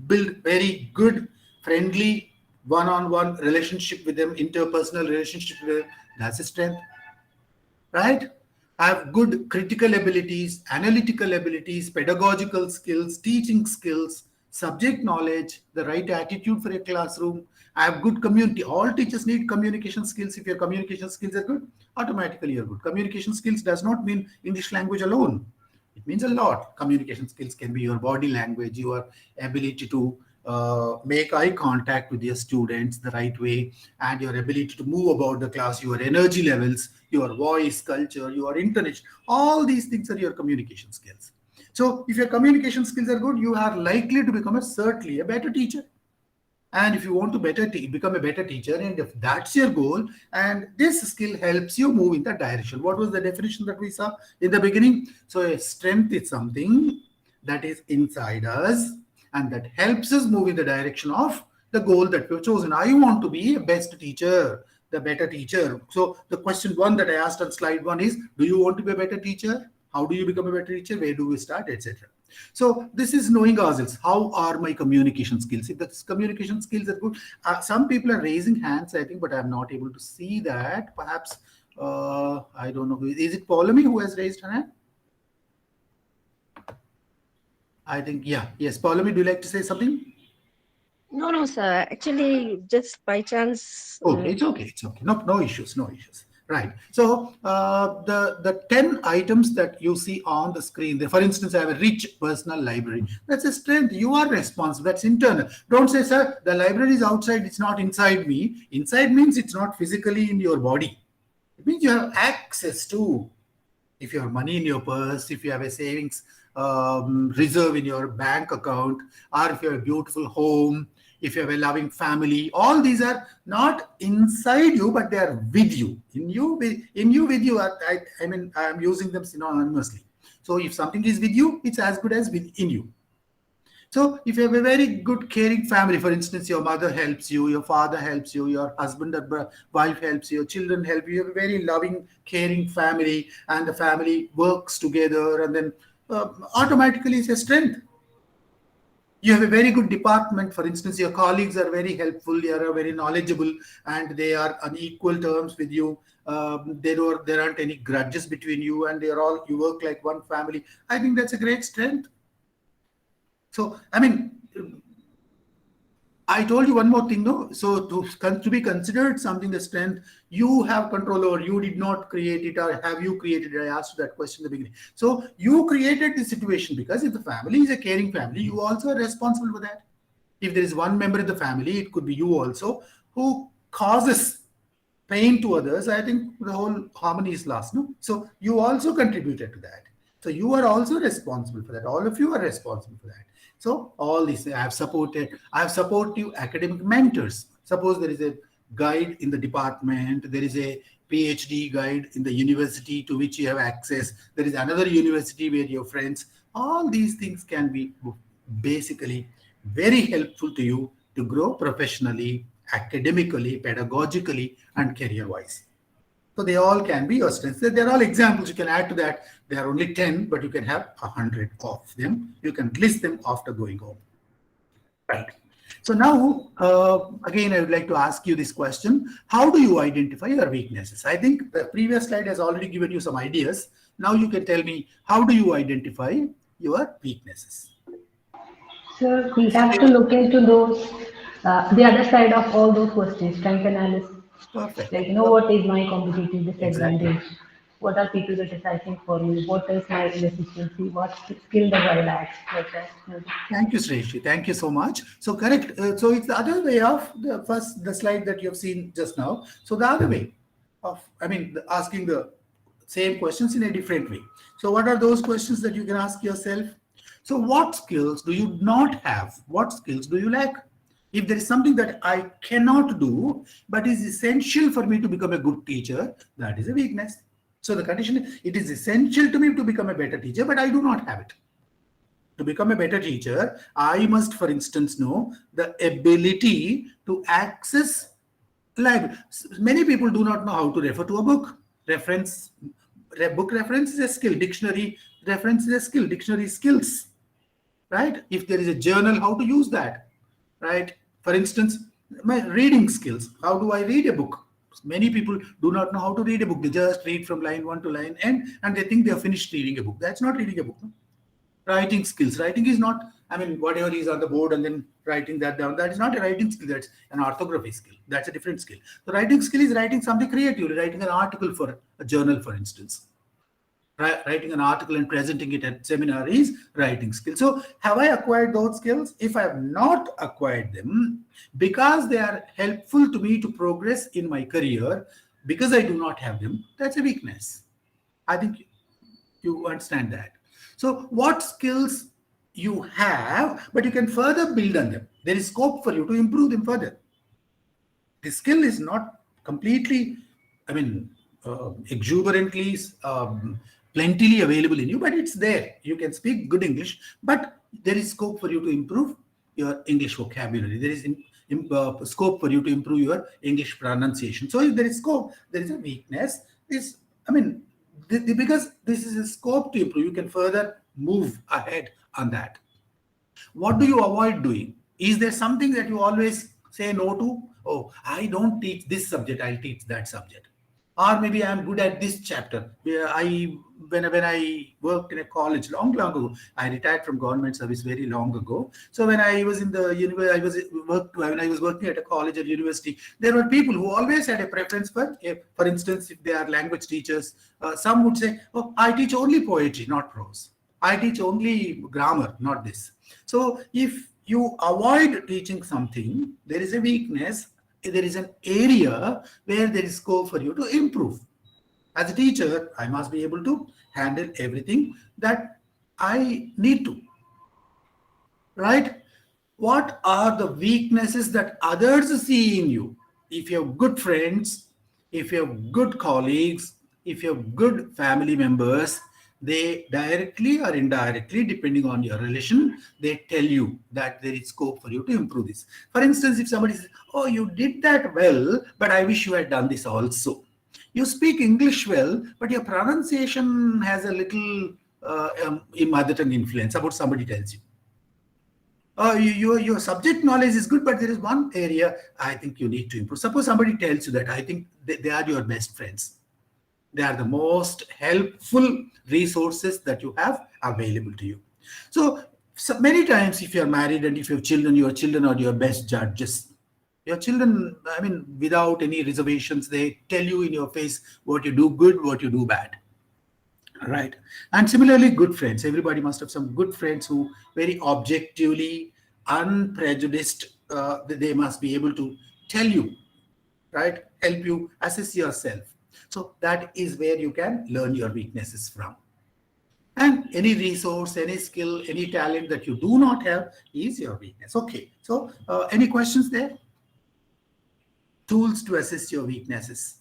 build very good, friendly, one-on-one relationship with them, interpersonal relationship with them. That's a strength, right? I have good critical abilities, analytical abilities, pedagogical skills, teaching skills, subject knowledge, the right attitude for a classroom. I have good community. All teachers need communication skills. If your communication skills are good, automatically you're good. Communication skills does not mean English language alone. It means a lot. Communication skills can be your body language, your ability to make eye contact with your students the right way, and your ability to move about the class, your energy levels, your voice, culture, your intonation. All these things are your communication skills. So if your communication skills are good, you are likely to become certainly a better teacher. And if you want to become a better teacher, and if that's your goal, and this skill helps you move in that direction. What was the definition that we saw in the beginning? So a strength is something that is inside us and that helps us move in the direction of the goal that we've chosen. I want to be a best teacher, the better teacher. So the question one that I asked on slide 1 is, do you want to be a better teacher? How do you become a better teacher? Where do we start, etc. So this is knowing ourselves. How are my communication skills? If the communication skills are good, some people are raising hands, I think, but I'm not able to see that. Perhaps, I don't know. Is it Paulami who has raised her hand? I think, yeah. Yes, Paulami, do you like to say something? No, sir. Actually, just by chance. Okay, it's okay. It's okay. No issues. No issues. Right. So the 10 items that you see on the screen, for instance, I have a rich personal library. That's a strength. You are responsible. That's internal. Don't say, sir, the library is outside. It's not inside me. Inside means it's not physically in your body. It means you have access to. If you have money in your purse, if you have a savings reserve in your bank account, or if you have a beautiful home, if you have a loving family, all these are not inside you, but they are with you. In you, with you. I mean, I am using them synonymously. So if something is with you, it's as good as within you. So if you have a very good caring family, for instance, your mother helps you, your father helps you, your husband or wife helps you, your children help you, you have a very loving, caring family, and the family works together, and then automatically it's a strength. You have a very good department. For instance, your colleagues are very helpful, they are very knowledgeable, and they are on equal terms with you. There aren't any grudges between you, and you work like one family. I think that's a great strength. So, I mean, I told you one more thing, no? So to be considered something the strength, you have control over. You did not create it, or have you created it? I asked you that question in the beginning. So you created the situation, because if the family is a caring family, you also are responsible for that. If there is one member of the family, it could be you also, who causes pain to others. I think the whole harmony is lost, no? So you also contributed to that. So you are also responsible for that. All of you are responsible for that. So all these, I have supportive academic mentors. Suppose there is a guide in the department, there is a PhD guide in the university to which you have access, there is another university where your friends, all these things can be basically very helpful to you to grow professionally, academically, pedagogically, and career-wise. So they all can be your strengths. They're all examples. You can add to that. There are only 10, but you can have 100 of them. You can list them after going home. Right. So now, again, I would like to ask you this question. How do you identify your weaknesses? I think the previous slide has already given you some ideas. Now you can tell me, how do you identify your weaknesses? Sir, we have to look into those, the other side of all those questions, strength analysis. Perfect. Like, what is my competitive disadvantage? Exactly. What are people criticizing for me? What is my deficiency? What skill does I lack? Like that. Thank you, Sreshi. Thank you so much. So correct. So it's the other way of the slide that you have seen just now. So the other way of, asking the same questions in a different way. So what are those questions that you can ask yourself? So what skills do you not have? What skills do you lack? If there is something that I cannot do, but is essential for me to become a good teacher, that is a weakness. So the condition is, it is essential to me to become a better teacher, but I do not have it. To become a better teacher, I must, for instance, know the ability to access library. Many people do not know how to refer to a book. Book reference is a skill. Dictionary reference is a skill. Dictionary skills, right? If there is a journal, how to use that, right? For instance, my reading skills. How do I read a book? Many people do not know how to read a book. They just read from line 1 to line n, and they think they have finished reading a book. That's not reading a book. No? Writing skills. Writing is not, whatever is on the board and then writing that down. That is not a writing skill. That's an orthography skill. That's a different skill. The writing skill is writing something creatively, writing an article for a journal, for instance. Writing an article and presenting it at seminar is writing skill. So have I acquired those skills? If I have not acquired them, because they are helpful to me to progress in my career, because I do not have them, that's a weakness. I think you understand that. So what skills you have, but you can further build on them. There is scope for you to improve them further. The skill is not completely, exuberantly, plentifully available in you, but it's there. You can speak good English, but there is scope for you to improve your English vocabulary. There is scope for you to improve your English pronunciation. So if there is scope, there is a weakness. Because this is a scope to improve, you can further move ahead on that. What do you avoid doing? Is there something that you always say no to? Oh, I don't teach this subject, I'll teach that subject. Or maybe I'm good at this chapter. When I worked in a college long ago, I retired from government service very long ago. So when I was in the university, when I was working at a college or university, there were people who always had a preference for instance, if they are language teachers, some would say, oh, I teach only poetry, not prose. I teach only grammar, not this. So if you avoid teaching something, there is a weakness. There is an area where there is scope for you to improve. As a teacher, I must be able to handle everything that I need to. Right? What are the weaknesses that others see in you? If you have good friends, if you have good colleagues, if you have good family members, they directly or indirectly, depending on your relation, they tell you that there is scope for you to improve this. For instance, if somebody says, oh, you did that well, but I wish you had done this also. You speak English well, but your pronunciation has a little mother tongue influence. About somebody tells you. Your subject knowledge is good, but there is one area I think you need to improve. Suppose somebody tells you that. I think they are your best friends. They are the most helpful resources that you have available to you. So many times, if you are married and if you have children, your children are your best judges. Your children, without any reservations, they tell you in your face what you do good, what you do bad. Right. And similarly, good friends. Everybody must have some good friends who very objectively, unprejudiced, they must be able to tell you, right? Help you assess yourself. So that is where you can learn your weaknesses from. And any resource, any skill, any talent that you do not have is your weakness. Okay. So any questions there? Tools to assess your weaknesses.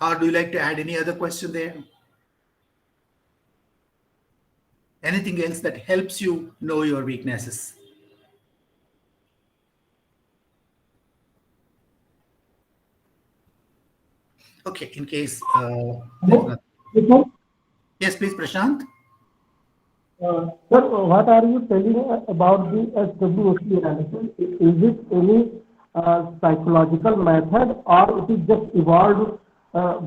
Or do you like to add any other question there? Anything else that helps you know your weaknesses? Okay, in case... yes, please, Prashant. Sir, what are you telling about the SWOC analysis? Is it any psychological method, or it is just evolved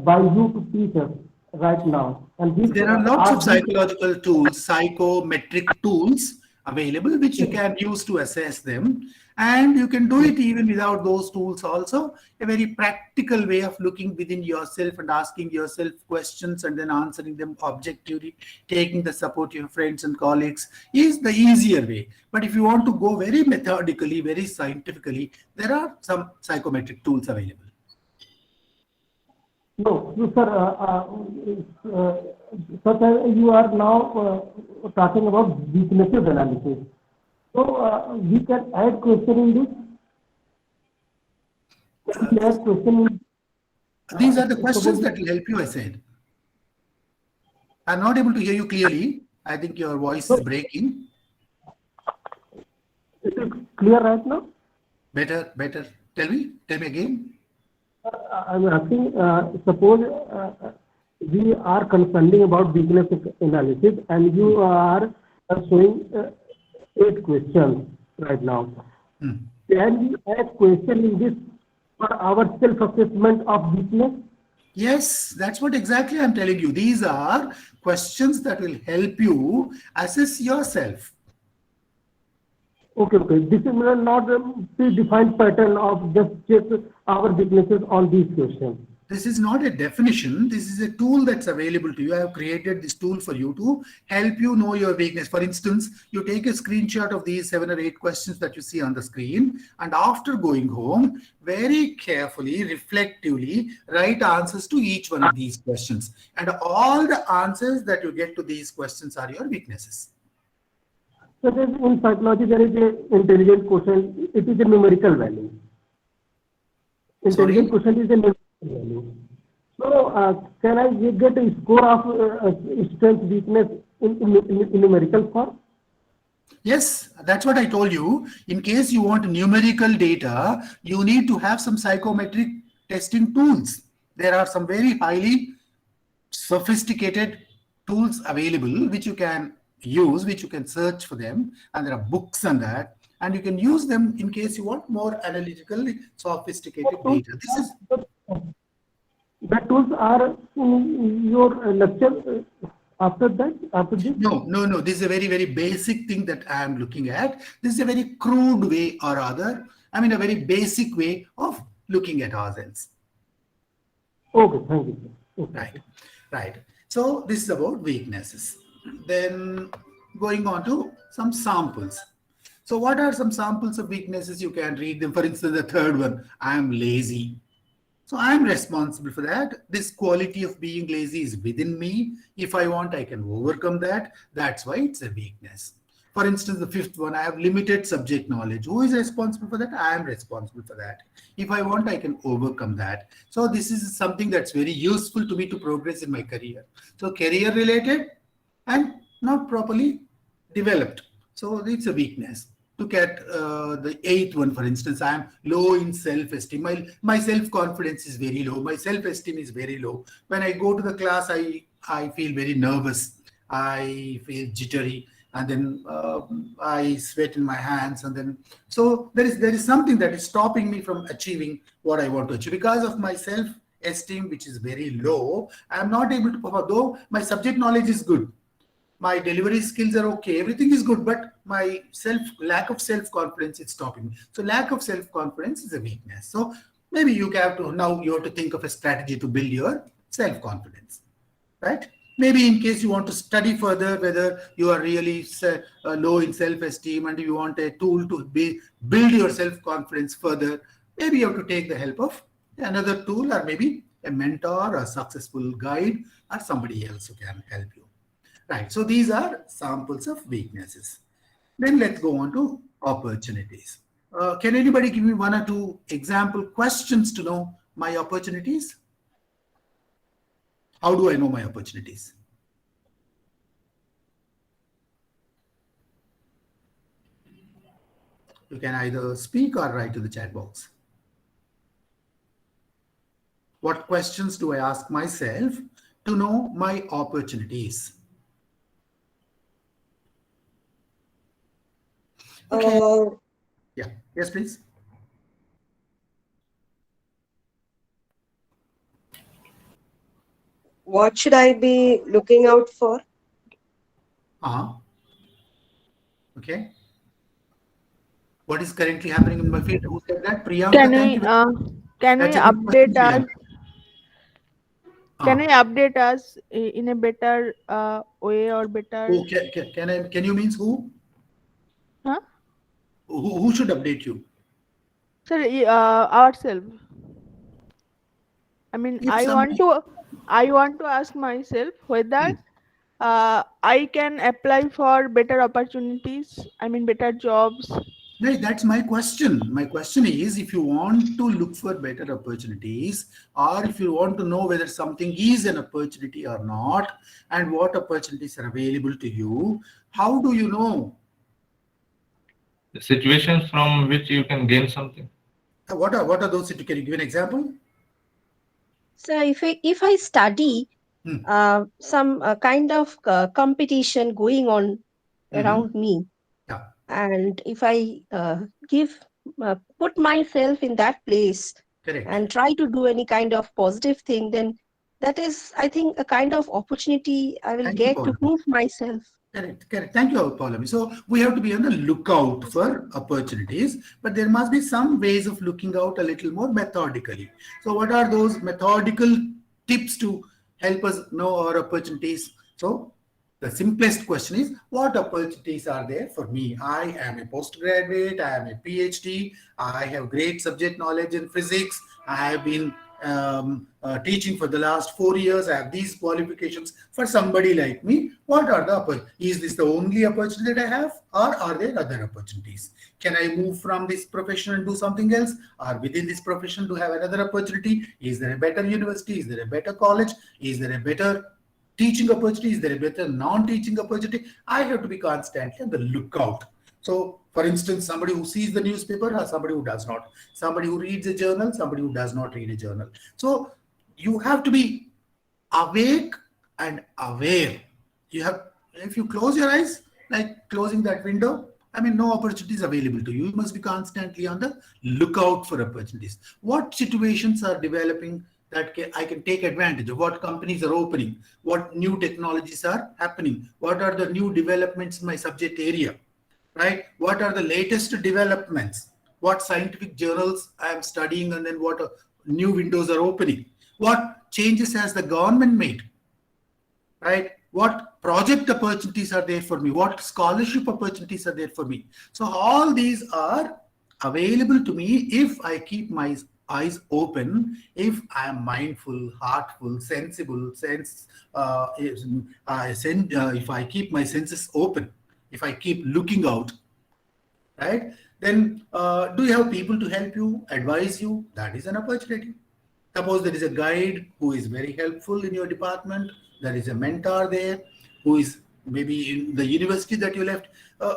by you to teach us right now? And there are lots of psychological tools, psychometric tools available, which you can use to assess them. And you can do it even without those tools also. A very practical way of looking within yourself and asking yourself questions and then answering them objectively, taking the support of your friends and colleagues is the easier way. But if you want to go very methodically, very scientifically, there are some psychometric tools available. No, sir, you are now talking about weaknesses analysis. So we can add question in this. These are the questions that will help you, I said. I'm not able to hear you clearly. I think your voice is breaking. Is it clear right now? Better. Tell me again. I'm asking, suppose we are concerning about weakness analysis and you are showing 8 questions right now. Can we add question in this for our self-assessment of weakness? Yes, that's what exactly I'm telling you. These are questions that will help you assess yourself. Okay. This is not a predefined pattern of just check our weaknesses on these questions. This is not a definition. This is a tool that's available to you. I have created this tool for you to help you know your weakness. For instance, you take a screenshot of these 7 or 8 questions that you see on the screen, and after going home, very carefully, reflectively, write answers to each one of these questions. And all the answers that you get to these questions are your weaknesses. So in psychology, there is an intelligent quotient. It is a numerical value. Intelligent quotient is a numerical value. So can I get a score of strength, weakness in numerical form? Yes, that's what I told you. In case you want numerical data, you need to have some psychometric testing tools. There are some very highly sophisticated tools available which you can use, which you can search for them, and there are books on that, and you can use them in case you want more analytically sophisticated data. This is the tools are in your lecture after that, after this? No. This is a very, very basic thing that I am looking at. This is a very crude way, or rather, I mean, a very basic way of looking at ourselves. Okay, thank you. Okay. Right. So this is about weaknesses. Then going on to some samples. So what are some samples of weaknesses? You can read them. For instance, the third one, I am lazy. So I am responsible for that. This quality of being lazy is within me. If I want, I can overcome that. That's why it's a weakness. For instance, the fifth one, I have limited subject knowledge. Who is responsible for that? I am responsible for that. If I want, I can overcome that. So this is something that's very useful to me to progress in my career. So career related and not properly developed. So it's a weakness. Look at the eighth one, for instance. I am low in self-esteem. My self-confidence is very low. My self-esteem is very low. When I go to the class, I feel very nervous. I feel jittery. And then I sweat in my hands. And then, so there is something that is stopping me from achieving what I want to achieve. Because of my self-esteem, which is very low, I am not able to perform. Though my subject knowledge is good, my delivery skills are okay, everything is good, but my lack of self-confidence is stopping me. So lack of self-confidence is a weakness. So maybe you have to think of a strategy to build your self-confidence, right? Maybe in case you want to study further, whether you are really low in self-esteem and you want a tool to build your self-confidence further, maybe you have to take the help of another tool, or maybe a mentor, a successful guide, or somebody else who can help you. Right, so these are samples of weaknesses. Then let's go on to opportunities. Can anybody give me 1 or 2 example questions to know my opportunities? How do I know my opportunities? You can either speak or write to the chat box. What questions do I ask myself to know my opportunities? Okay. Yeah. Yes, please. What should I be looking out for? Okay. What is currently happening in my field? Who said that? Priyanka, can I update us? Can I update us in a better way or better? Oh, can you means who? Huh? Who should update you? Sir, ourselves. I mean, I want to ask myself whether I can apply for better opportunities. I mean, better jobs. Right, that's my question. My question is, if you want to look for better opportunities, or if you want to know whether something is an opportunity or not, and what opportunities are available to you, how do you know? The situations from which you can gain something. What are those? Can you give an example? So if I study some kind of competition going on around me, and if I put myself in that place and try to do any kind of positive thing, then that is, I think, a kind of opportunity I will get to prove myself. Correct. Thank you, Paulami. So we have to be on the lookout for opportunities, but there must be some ways of looking out a little more methodically. So what are those methodical tips to help us know our opportunities? So the simplest question is, what opportunities are there for me? I am a postgraduate, I am a PhD, I have great subject knowledge in physics, I have been teaching for the last 4 years, I have these qualifications. For somebody like me, what are the opportunities? Is this the only opportunity that I have, or are there other opportunities? Can I move from this profession and do something else, or within this profession to have another opportunity? Is there a better university? Is there a better college? Is there a better teaching opportunity? Is there a better non-teaching opportunity? I have to be constantly on the lookout. So, for instance, somebody who sees the newspaper or somebody who does not, somebody who reads a journal, somebody who does not read a journal. So you have to be awake and aware. You have, if you close your eyes, like closing that window, I mean, no opportunities available to you. You must be constantly on the lookout for opportunities. What situations are developing that I can take advantage of? What companies are opening? What new technologies are happening? What are the new developments in my subject area? Right? What are the latest developments? What scientific journals I am studying, and then what new windows are opening? What changes has the government made? Right? What project opportunities are there for me? What scholarship opportunities are there for me? So all these are available to me if I keep my eyes open, if I am mindful, heartful, sensible, if I keep my senses open, if I keep looking out, right? Then do you have people to help you, advise you? That is an opportunity. Suppose there is a guide who is very helpful in your department. There is a mentor there who is maybe in the university that you left.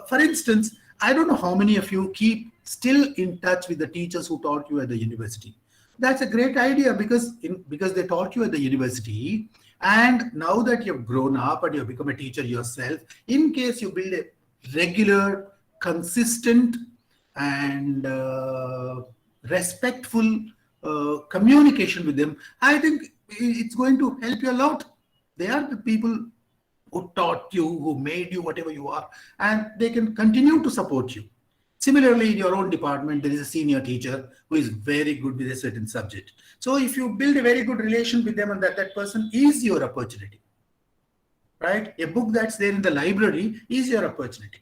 For instance, I don't know how many of you keep still in touch with the teachers who taught you at the university. That's a great idea because they taught you at the university. And now that you've grown up and you've become a teacher yourself, in case you build a regular, consistent, and respectful communication with them, I think it's going to help you a lot. They are the people who taught you, who made you whatever you are, and they can continue to support you. Similarly, in your own department, there is a senior teacher who is very good with a certain subject. So if you build a very good relation with them and that person is your opportunity, right? A book that's there in the library is your opportunity.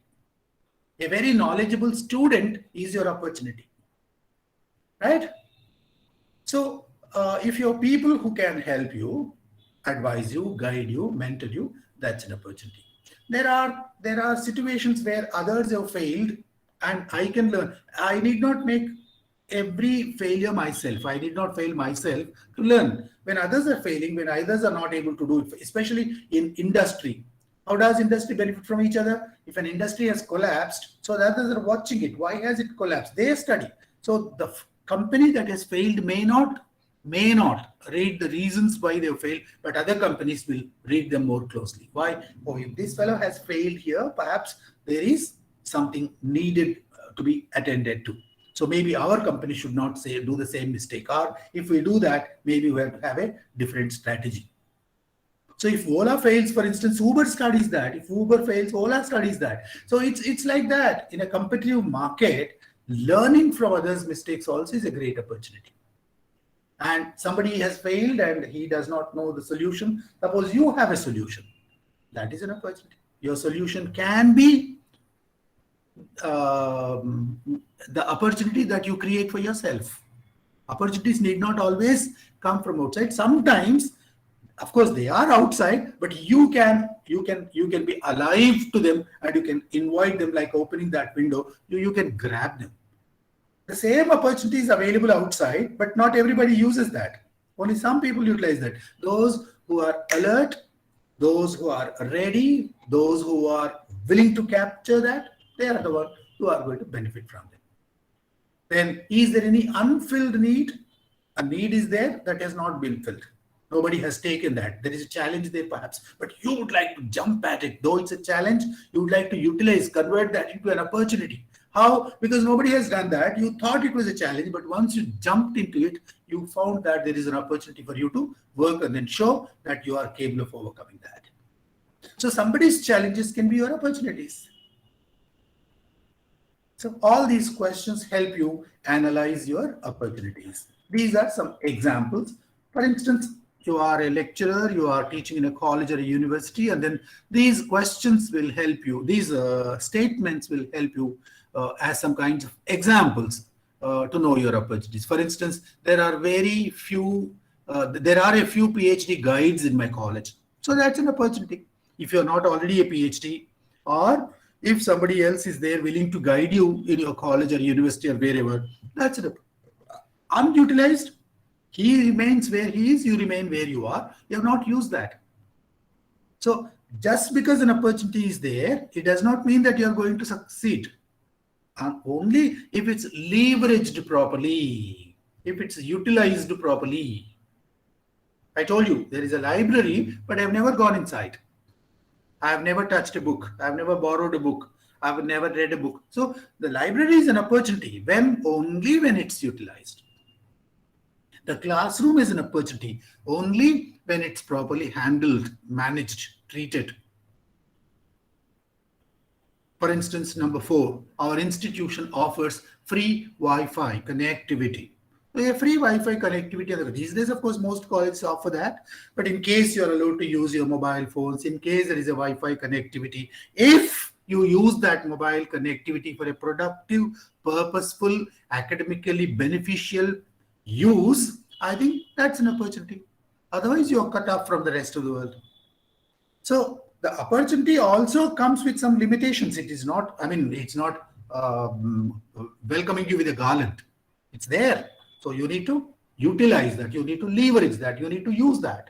A very knowledgeable student is your opportunity, right? So if you have people who can help you, advise you, guide you, mentor you, that's an opportunity. There are situations where others have failed and I can learn. I need not make every failure myself. I need not fail myself to learn. When others are failing, when others are not able to do it, especially in industry, how does industry benefit from each other? If an industry has collapsed, so the others are watching it. Why has it collapsed? They study. So the company that has failed may not read the reasons why they have failed, but other companies will read them more closely. Why? Oh, if this fellow has failed here, perhaps there is something needed to be attended to. So maybe our company should not do the same mistake, or if we do that, maybe we have to have a different strategy. So if Ola fails, for instance, Uber studies that. If Uber fails, Ola studies that. So it's like that. In a competitive market, learning from others' mistakes also is a great opportunity. And somebody has failed and he does not know the solution. Suppose you have a solution. That is an opportunity. Your solution can be the opportunity that you create for yourself. Opportunities need not always come from outside. Sometimes, of course, they are outside, but you can be alive to them and you can invite them, like opening that window. You can grab them. The same opportunity is available outside, but not everybody uses that. Only some people utilize that. Those who are alert, those who are ready, those who are willing to capture that, they are the ones who are going to benefit from them. Then, is there any unfilled need? A need is there that has not been filled. Nobody has taken that. There is a challenge there perhaps, but you would like to jump at it. Though it's a challenge, you would like to utilize, convert that into an opportunity. How? Because nobody has done that. You thought it was a challenge, but once you jumped into it, you found that there is an opportunity for you to work and then show that you are capable of overcoming that. So somebody's challenges can be your opportunities. So all these questions help you analyze your opportunities. These are some examples. For instance, you are a lecturer, you are teaching in a college or a university, and then these questions will help you. These statements will help you as some kinds of examples to know your opportunities. For instance, there are a few PhD guides in my college. So that's an opportunity. If you're not already a PhD, or if somebody else is there willing to guide you in your college or university or wherever, that's it. Unutilized, he remains where he is, you remain where you are. You have not used that. So just because an opportunity is there, it does not mean that you are going to succeed. Only if it's leveraged properly, if it's utilized properly. I told you there is a library, but I've never gone inside. I've never touched a book. I've never borrowed a book. I've never read a book. So the library is an opportunity only when it's utilized. The classroom is an opportunity only when it's properly handled, managed, treated. For instance, number 4, our institution offers free Wi-Fi connectivity. So a free Wi-Fi connectivity. These days, of course, most colleges offer that. But in case you're allowed to use your mobile phones, in case there is a Wi-Fi connectivity, if you use that mobile connectivity for a productive, purposeful, academically beneficial use, I think that's an opportunity. Otherwise, you're cut off from the rest of the world. So the opportunity also comes with some limitations. It is not, it's not welcoming you with a garland. It's there. So you need to utilize that. You need to leverage that. You need to use that.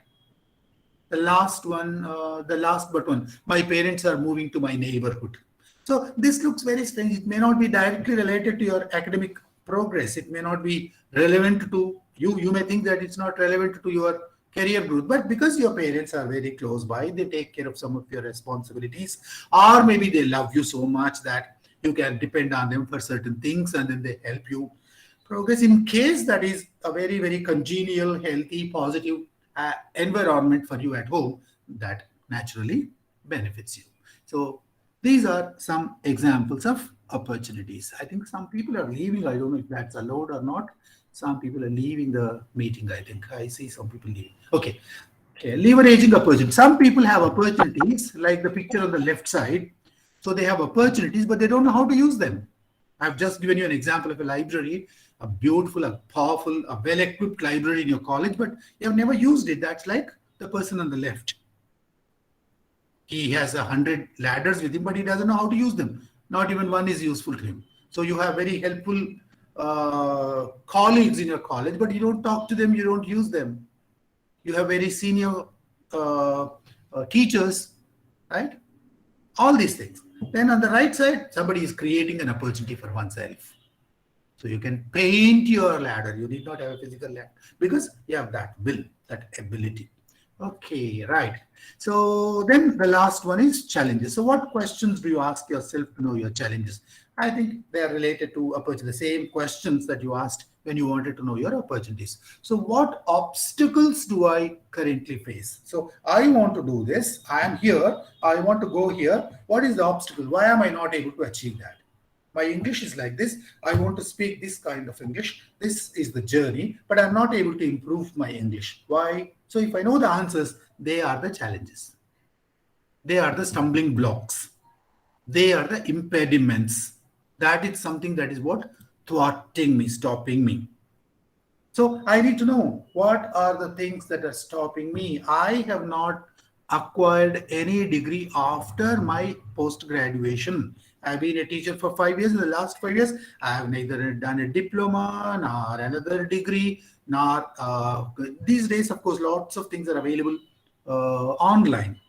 The last but one, my parents are moving to my neighborhood. So this looks very strange. It may not be directly related to your academic progress. It may not be relevant to you. You may think that it's not relevant to your career growth, but because your parents are very close by, they take care of some of your responsibilities, or maybe they love you so much that you can depend on them for certain things, and then they help you progress. In case that is a very, very congenial, healthy, positive environment for you at home, that naturally benefits you. So these are some examples of opportunities. I think some people are leaving. I don't know if that's allowed or not. Some people are leaving the meeting. I think I see some people leaving. Okay. Leveraging opportunities. Some people have opportunities, like the picture on the left side. So they have opportunities, but they don't know how to use them. I've just given you an example of a library, a beautiful, a powerful, a well-equipped library in your college, but you have never used it. That's like the person on the left. He has 100 ladders with him, but he doesn't know how to use them. Not even one is useful to him. So you have very helpful colleagues in your college, but you don't talk to them, you don't use them. You have very senior teachers, right? All these things. Then on the right side, somebody is creating an opportunity for oneself. So you can paint your ladder. You need not have a physical ladder because you have that will, that ability. Okay, right. So then the last one is challenges. So what questions do you ask yourself to know your challenges? I think they are related to opportunity, the same questions that you asked when you wanted to know your opportunities. So what obstacles do I currently face? So I want to do this. I am here. I want to go here. What is the obstacle? Why am I not able to achieve that? My English is like this. I want to speak this kind of English. This is the journey, but I'm not able to improve my English. Why? So if I know the answers, they are the challenges. They are the stumbling blocks. They are the impediments. That is something that is what? Thwarting me, stopping me. So I need to know what are the things that are stopping me. I have not acquired any degree after my post-graduation. I've been a teacher for 5 years. In the last 5 years, I have neither done a diploma nor another degree, nor these days, of course, lots of things are available online,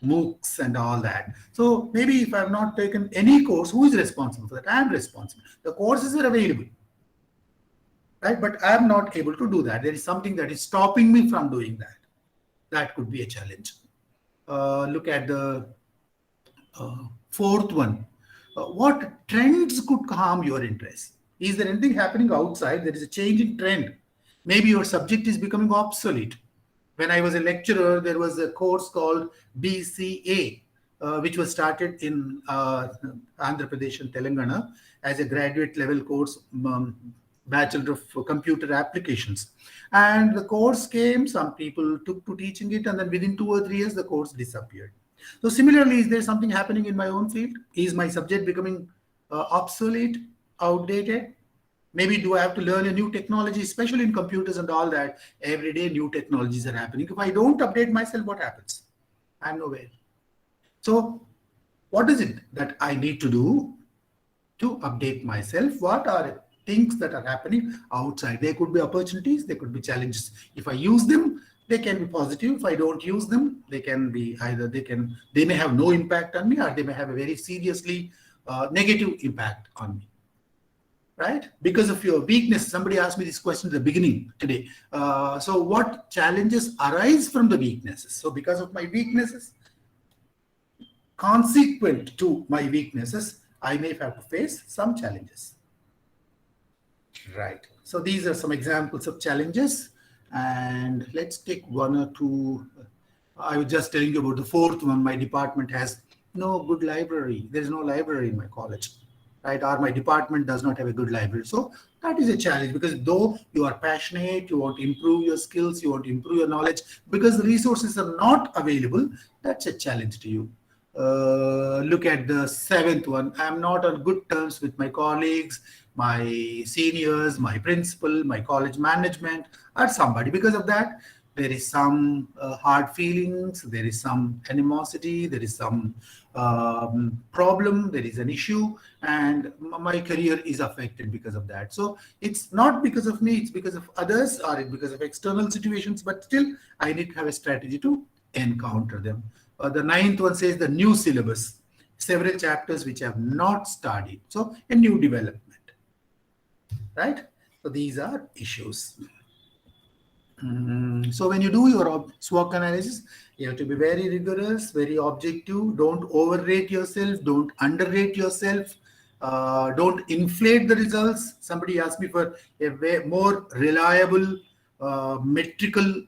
MOOCs and all that. So maybe if I have not taken any course, who is responsible for that? I am responsible. The courses are available, right? But I am not able to do that. There is something that is stopping me from doing that. That could be a challenge. Look at the fourth one. What trends could harm your interest? Is there anything happening outside? There is a change in trend. Maybe your subject is becoming obsolete. When I was a lecturer, there was a course called BCA, which was started in Andhra Pradesh and Telangana as a graduate level course, Bachelor of Computer Applications. And the course came, some people took to teaching it, and then within 2 or 3 years, the course disappeared. So similarly, is there something happening in my own field? Is my subject becoming obsolete, outdated? Maybe do I have to learn a new technology, especially in computers and all that? Every day new technologies are happening. If I don't update myself, what happens? I'm nowhere. So what is it that I need to do to update myself? What are things that are happening outside? There could be opportunities, there could be challenges. If I use them, they can be positive. If I don't use them, they can be either they may have no impact on me, or they may have a very seriously negative impact on me. Right? Because of your weakness. Somebody asked me this question at the beginning today. So what challenges arise from the weaknesses? So because of my weaknesses, consequent to my weaknesses, I may have to face some challenges. Right. So these are some examples of challenges. And let's take 1 or 2. I was just telling you about the 4th one. My department has no good library. There is no library in my college, right? Or my department does not have a good library. So that is a challenge, because though you are passionate, you want to improve your skills, you want to improve your knowledge, because the resources are not available, that's a challenge to you. Look at the 7th one. I'm not on good terms with my colleagues, my seniors, my principal, my college management, or somebody. Because of that, there is some hard feelings, there is some animosity, there is some problem, there is an issue, and my career is affected because of that. So it's not because of me, it's because of others, or it's because of external situations, but still I need to have a strategy to encounter them. The 9th one says the new syllabus, several chapters which I have not studied. So a new development, right? So these are issues. So when you do your SWOC analysis, you have to be very rigorous, very objective. Don't overrate yourself. Don't underrate yourself. Don't inflate the results. Somebody asked me for a more reliable metrical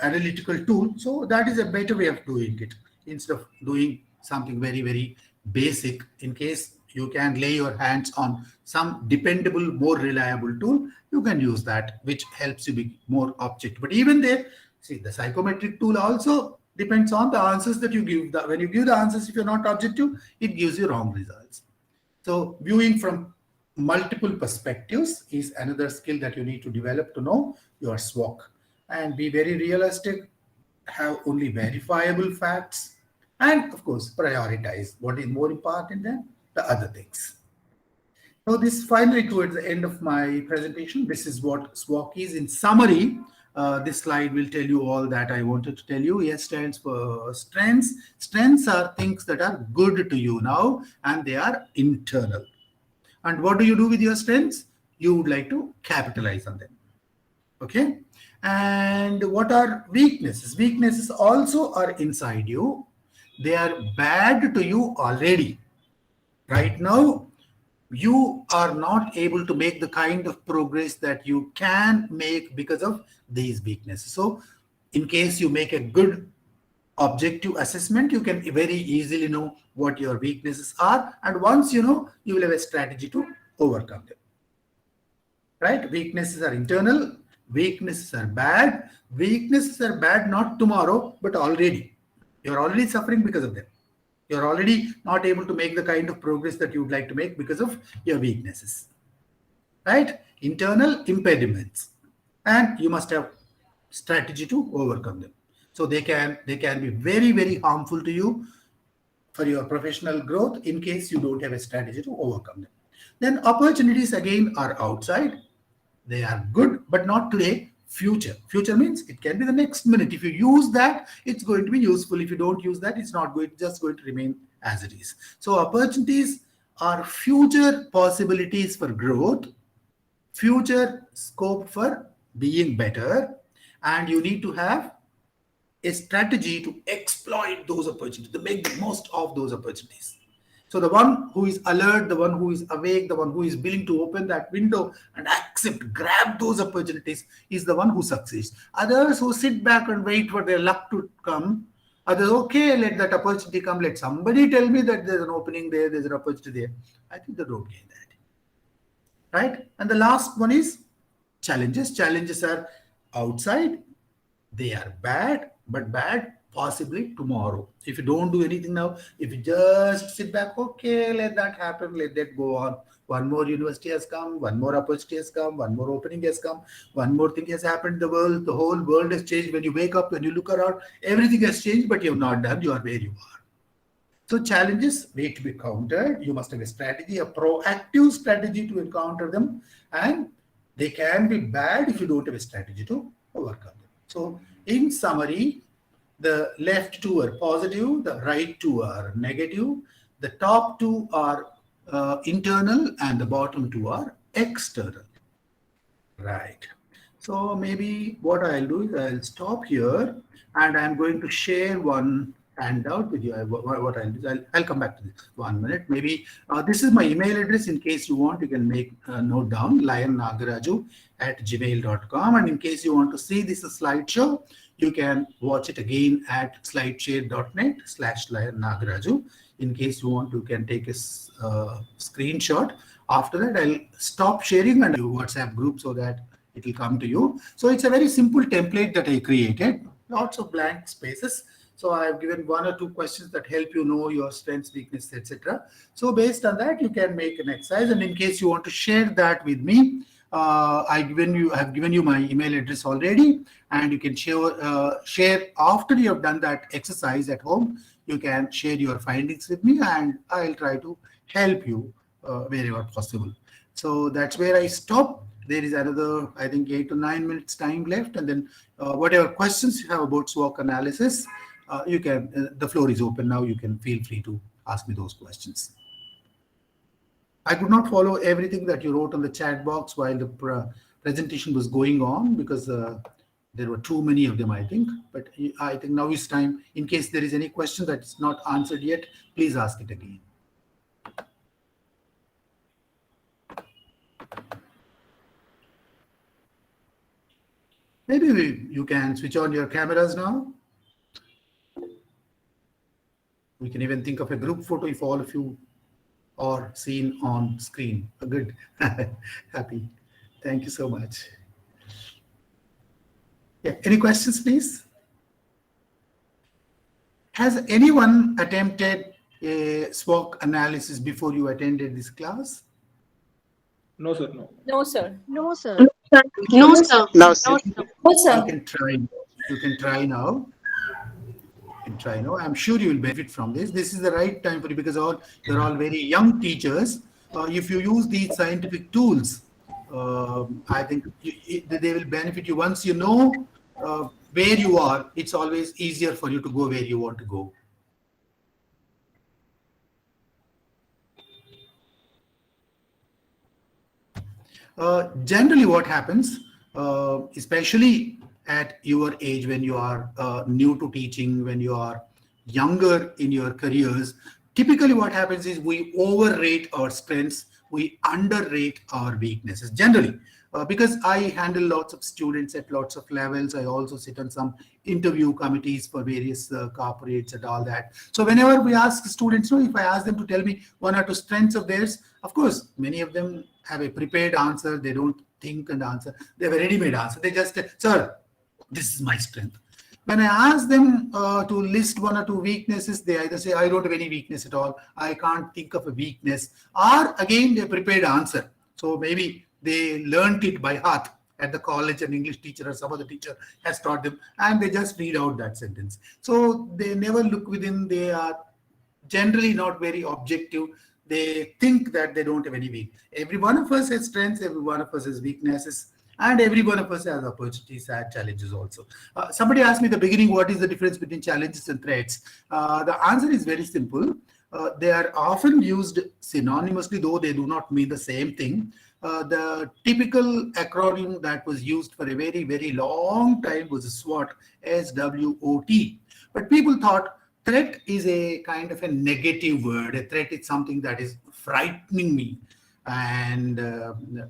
analytical tool. So that is a better way of doing it, instead of doing something very, very basic. In case you can lay your hands on some dependable, more reliable tool, you can use that, which helps you be more objective. But even there, see, the psychometric tool also depends on the answers that you give. When you give the answers, if you're not objective, it gives you wrong results. So viewing from multiple perspectives is another skill that you need to develop to know your SWOC. And be very realistic, have only verifiable facts, and of course, prioritize what is more important than the other things. So this finally towards the end of my presentation, this is what SWOC is. In summary, this slide will tell you all that I wanted to tell you. S stands for strengths. Strengths are things that are good to you now, and they are internal. And what do you do with your strengths? You would like to capitalize on them. Okay. And what are weaknesses? Weaknesses also are inside you. They are bad to you already. Right now, you are not able to make the kind of progress that you can make because of these weaknesses. So in case you make a good objective assessment, you can very easily know what your weaknesses are. And once you know, you will have a strategy to overcome them. Right? Weaknesses are internal. Weaknesses are bad. Weaknesses are bad not tomorrow, but already. You're already suffering because of them. You're already not able to make the kind of progress that you would like to make because of your weaknesses. Right? Internal impediments. And you must have strategy to overcome them. So they can be very, very harmful to you for your professional growth in case you don't have a strategy to overcome them. Then opportunities again are outside. They are good, but not today. Future. Future means it can be the next minute. If you use that, it's going to be useful. If you don't use that, it's not going, just going to remain as it is. So opportunities are future possibilities for growth, future scope for being better, and you need to have a strategy to exploit those opportunities, to make the most of those opportunities. So the one who is alert, the one who is awake, the one who is willing to open that window and accept, grab those opportunities is the one who succeeds. Others who sit back and wait for their luck to come, others, okay, let that opportunity come. Let somebody tell me that there's an opening there, there's an opportunity there. I think they don't get that. Right? And the last one is challenges. Challenges are outside. They are bad, but bad possibly tomorrow. If you don't do anything now, if you just sit back, okay, let that happen, let that go on. One more university has come, one more opportunity has come, one more opening has come, one more thing has happened in the world, the whole world has changed. When you wake up, when you look around, everything has changed, but you have not done, you are where you are. So challenges need to be countered. You must have a strategy, a proactive strategy to encounter them, and they can be bad if you don't have a strategy to overcome them. So in summary, the left two are positive, the right two are negative, the top two are internal, and the bottom two are external. Right. So maybe what I'll do is I'll stop here, and I'm going to share one handout with you. What I'll do is I'll come back to this 1 minute. Maybe this is my email address. In case you want, you can make a note down, nagaRAJU@gmail.com. And in case you want to see this slideshow, you can watch it again at slideshare.net/nagaRAJU. In case you want, you can take a screenshot. After that, I'll stop sharing and WhatsApp group so that it will come to you. So it's a very simple template that I created. Lots of blank spaces. So I've given 1 or 2 questions that help you know your strengths, weaknesses, etc. So based on that, you can make an exercise. And in case you want to share that with me, I've given you my email address already, and you can share after you have done that exercise at home. You can share your findings with me, and I'll try to help you wherever possible. So that's where I stop. There is another, I think, 8 to 9 minutes time left, and then whatever questions you have about SWOC analysis, you can. The floor is open now. You can feel free to ask me those questions. I could not follow everything that you wrote on the chat box while the presentation was going on because there were too many of them, I think. But I think now is time. In case there is any question that's not answered yet, please ask it again. Maybe you can switch on your cameras now. We can even think of a group photo if all of you are seen on screen. Good. Happy. Thank you so much. Yeah. Any questions, please? Has anyone attempted a SWOC analysis before you attended this class? No, sir. No. No, sir. No, sir. No, sir. No, sir. No, sir. You can try. You can try now. I'm sure you will benefit from this. This is the right time for you because you're all very young teachers. If you use these scientific tools, I think they will benefit you. Once you know where you are, it's always easier for you to go where you want to go. Generally, what happens, especially at your age when you are new to teaching, when you are younger in your careers, typically what happens is we overrate our strengths, we underrate our weaknesses. Generally, because I handle lots of students at lots of levels, I also sit on some interview committees for various corporates and all that. So whenever we ask students, if I ask them to tell me 1 or 2 strengths of theirs, of course, many of them have a prepared answer. They don't think and answer. They have a ready-made answer. They just say, sir, this is my strength. When I ask them to list 1 or 2 weaknesses, they either say, I don't have any weakness at all. I can't think of a weakness. Or again, they prepared answer. So maybe they learned it by heart at the college, an English teacher or some other teacher has taught them, and they just read out that sentence. So they never look within. They are generally not very objective. They think that they don't have any weakness. Every one of us has strengths. Every one of us has weaknesses. And every one of us has opportunities and challenges also. Somebody asked me at the beginning, what is the difference between challenges and threats? The answer is very simple. They are often used synonymously, though they do not mean the same thing. The typical acronym that was used for a very, very long time was SWOT, SWOT. But people thought threat is a kind of a negative word. A threat is something that is frightening me. And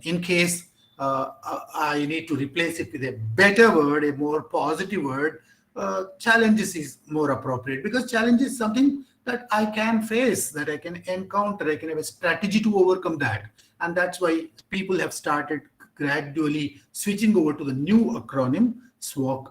in case I need to replace it with a better word, a more positive word, challenges is more appropriate, because challenge is something that I can face, that I can encounter, I can have a strategy to overcome that. And that's why people have started gradually switching over to the new acronym SWOC,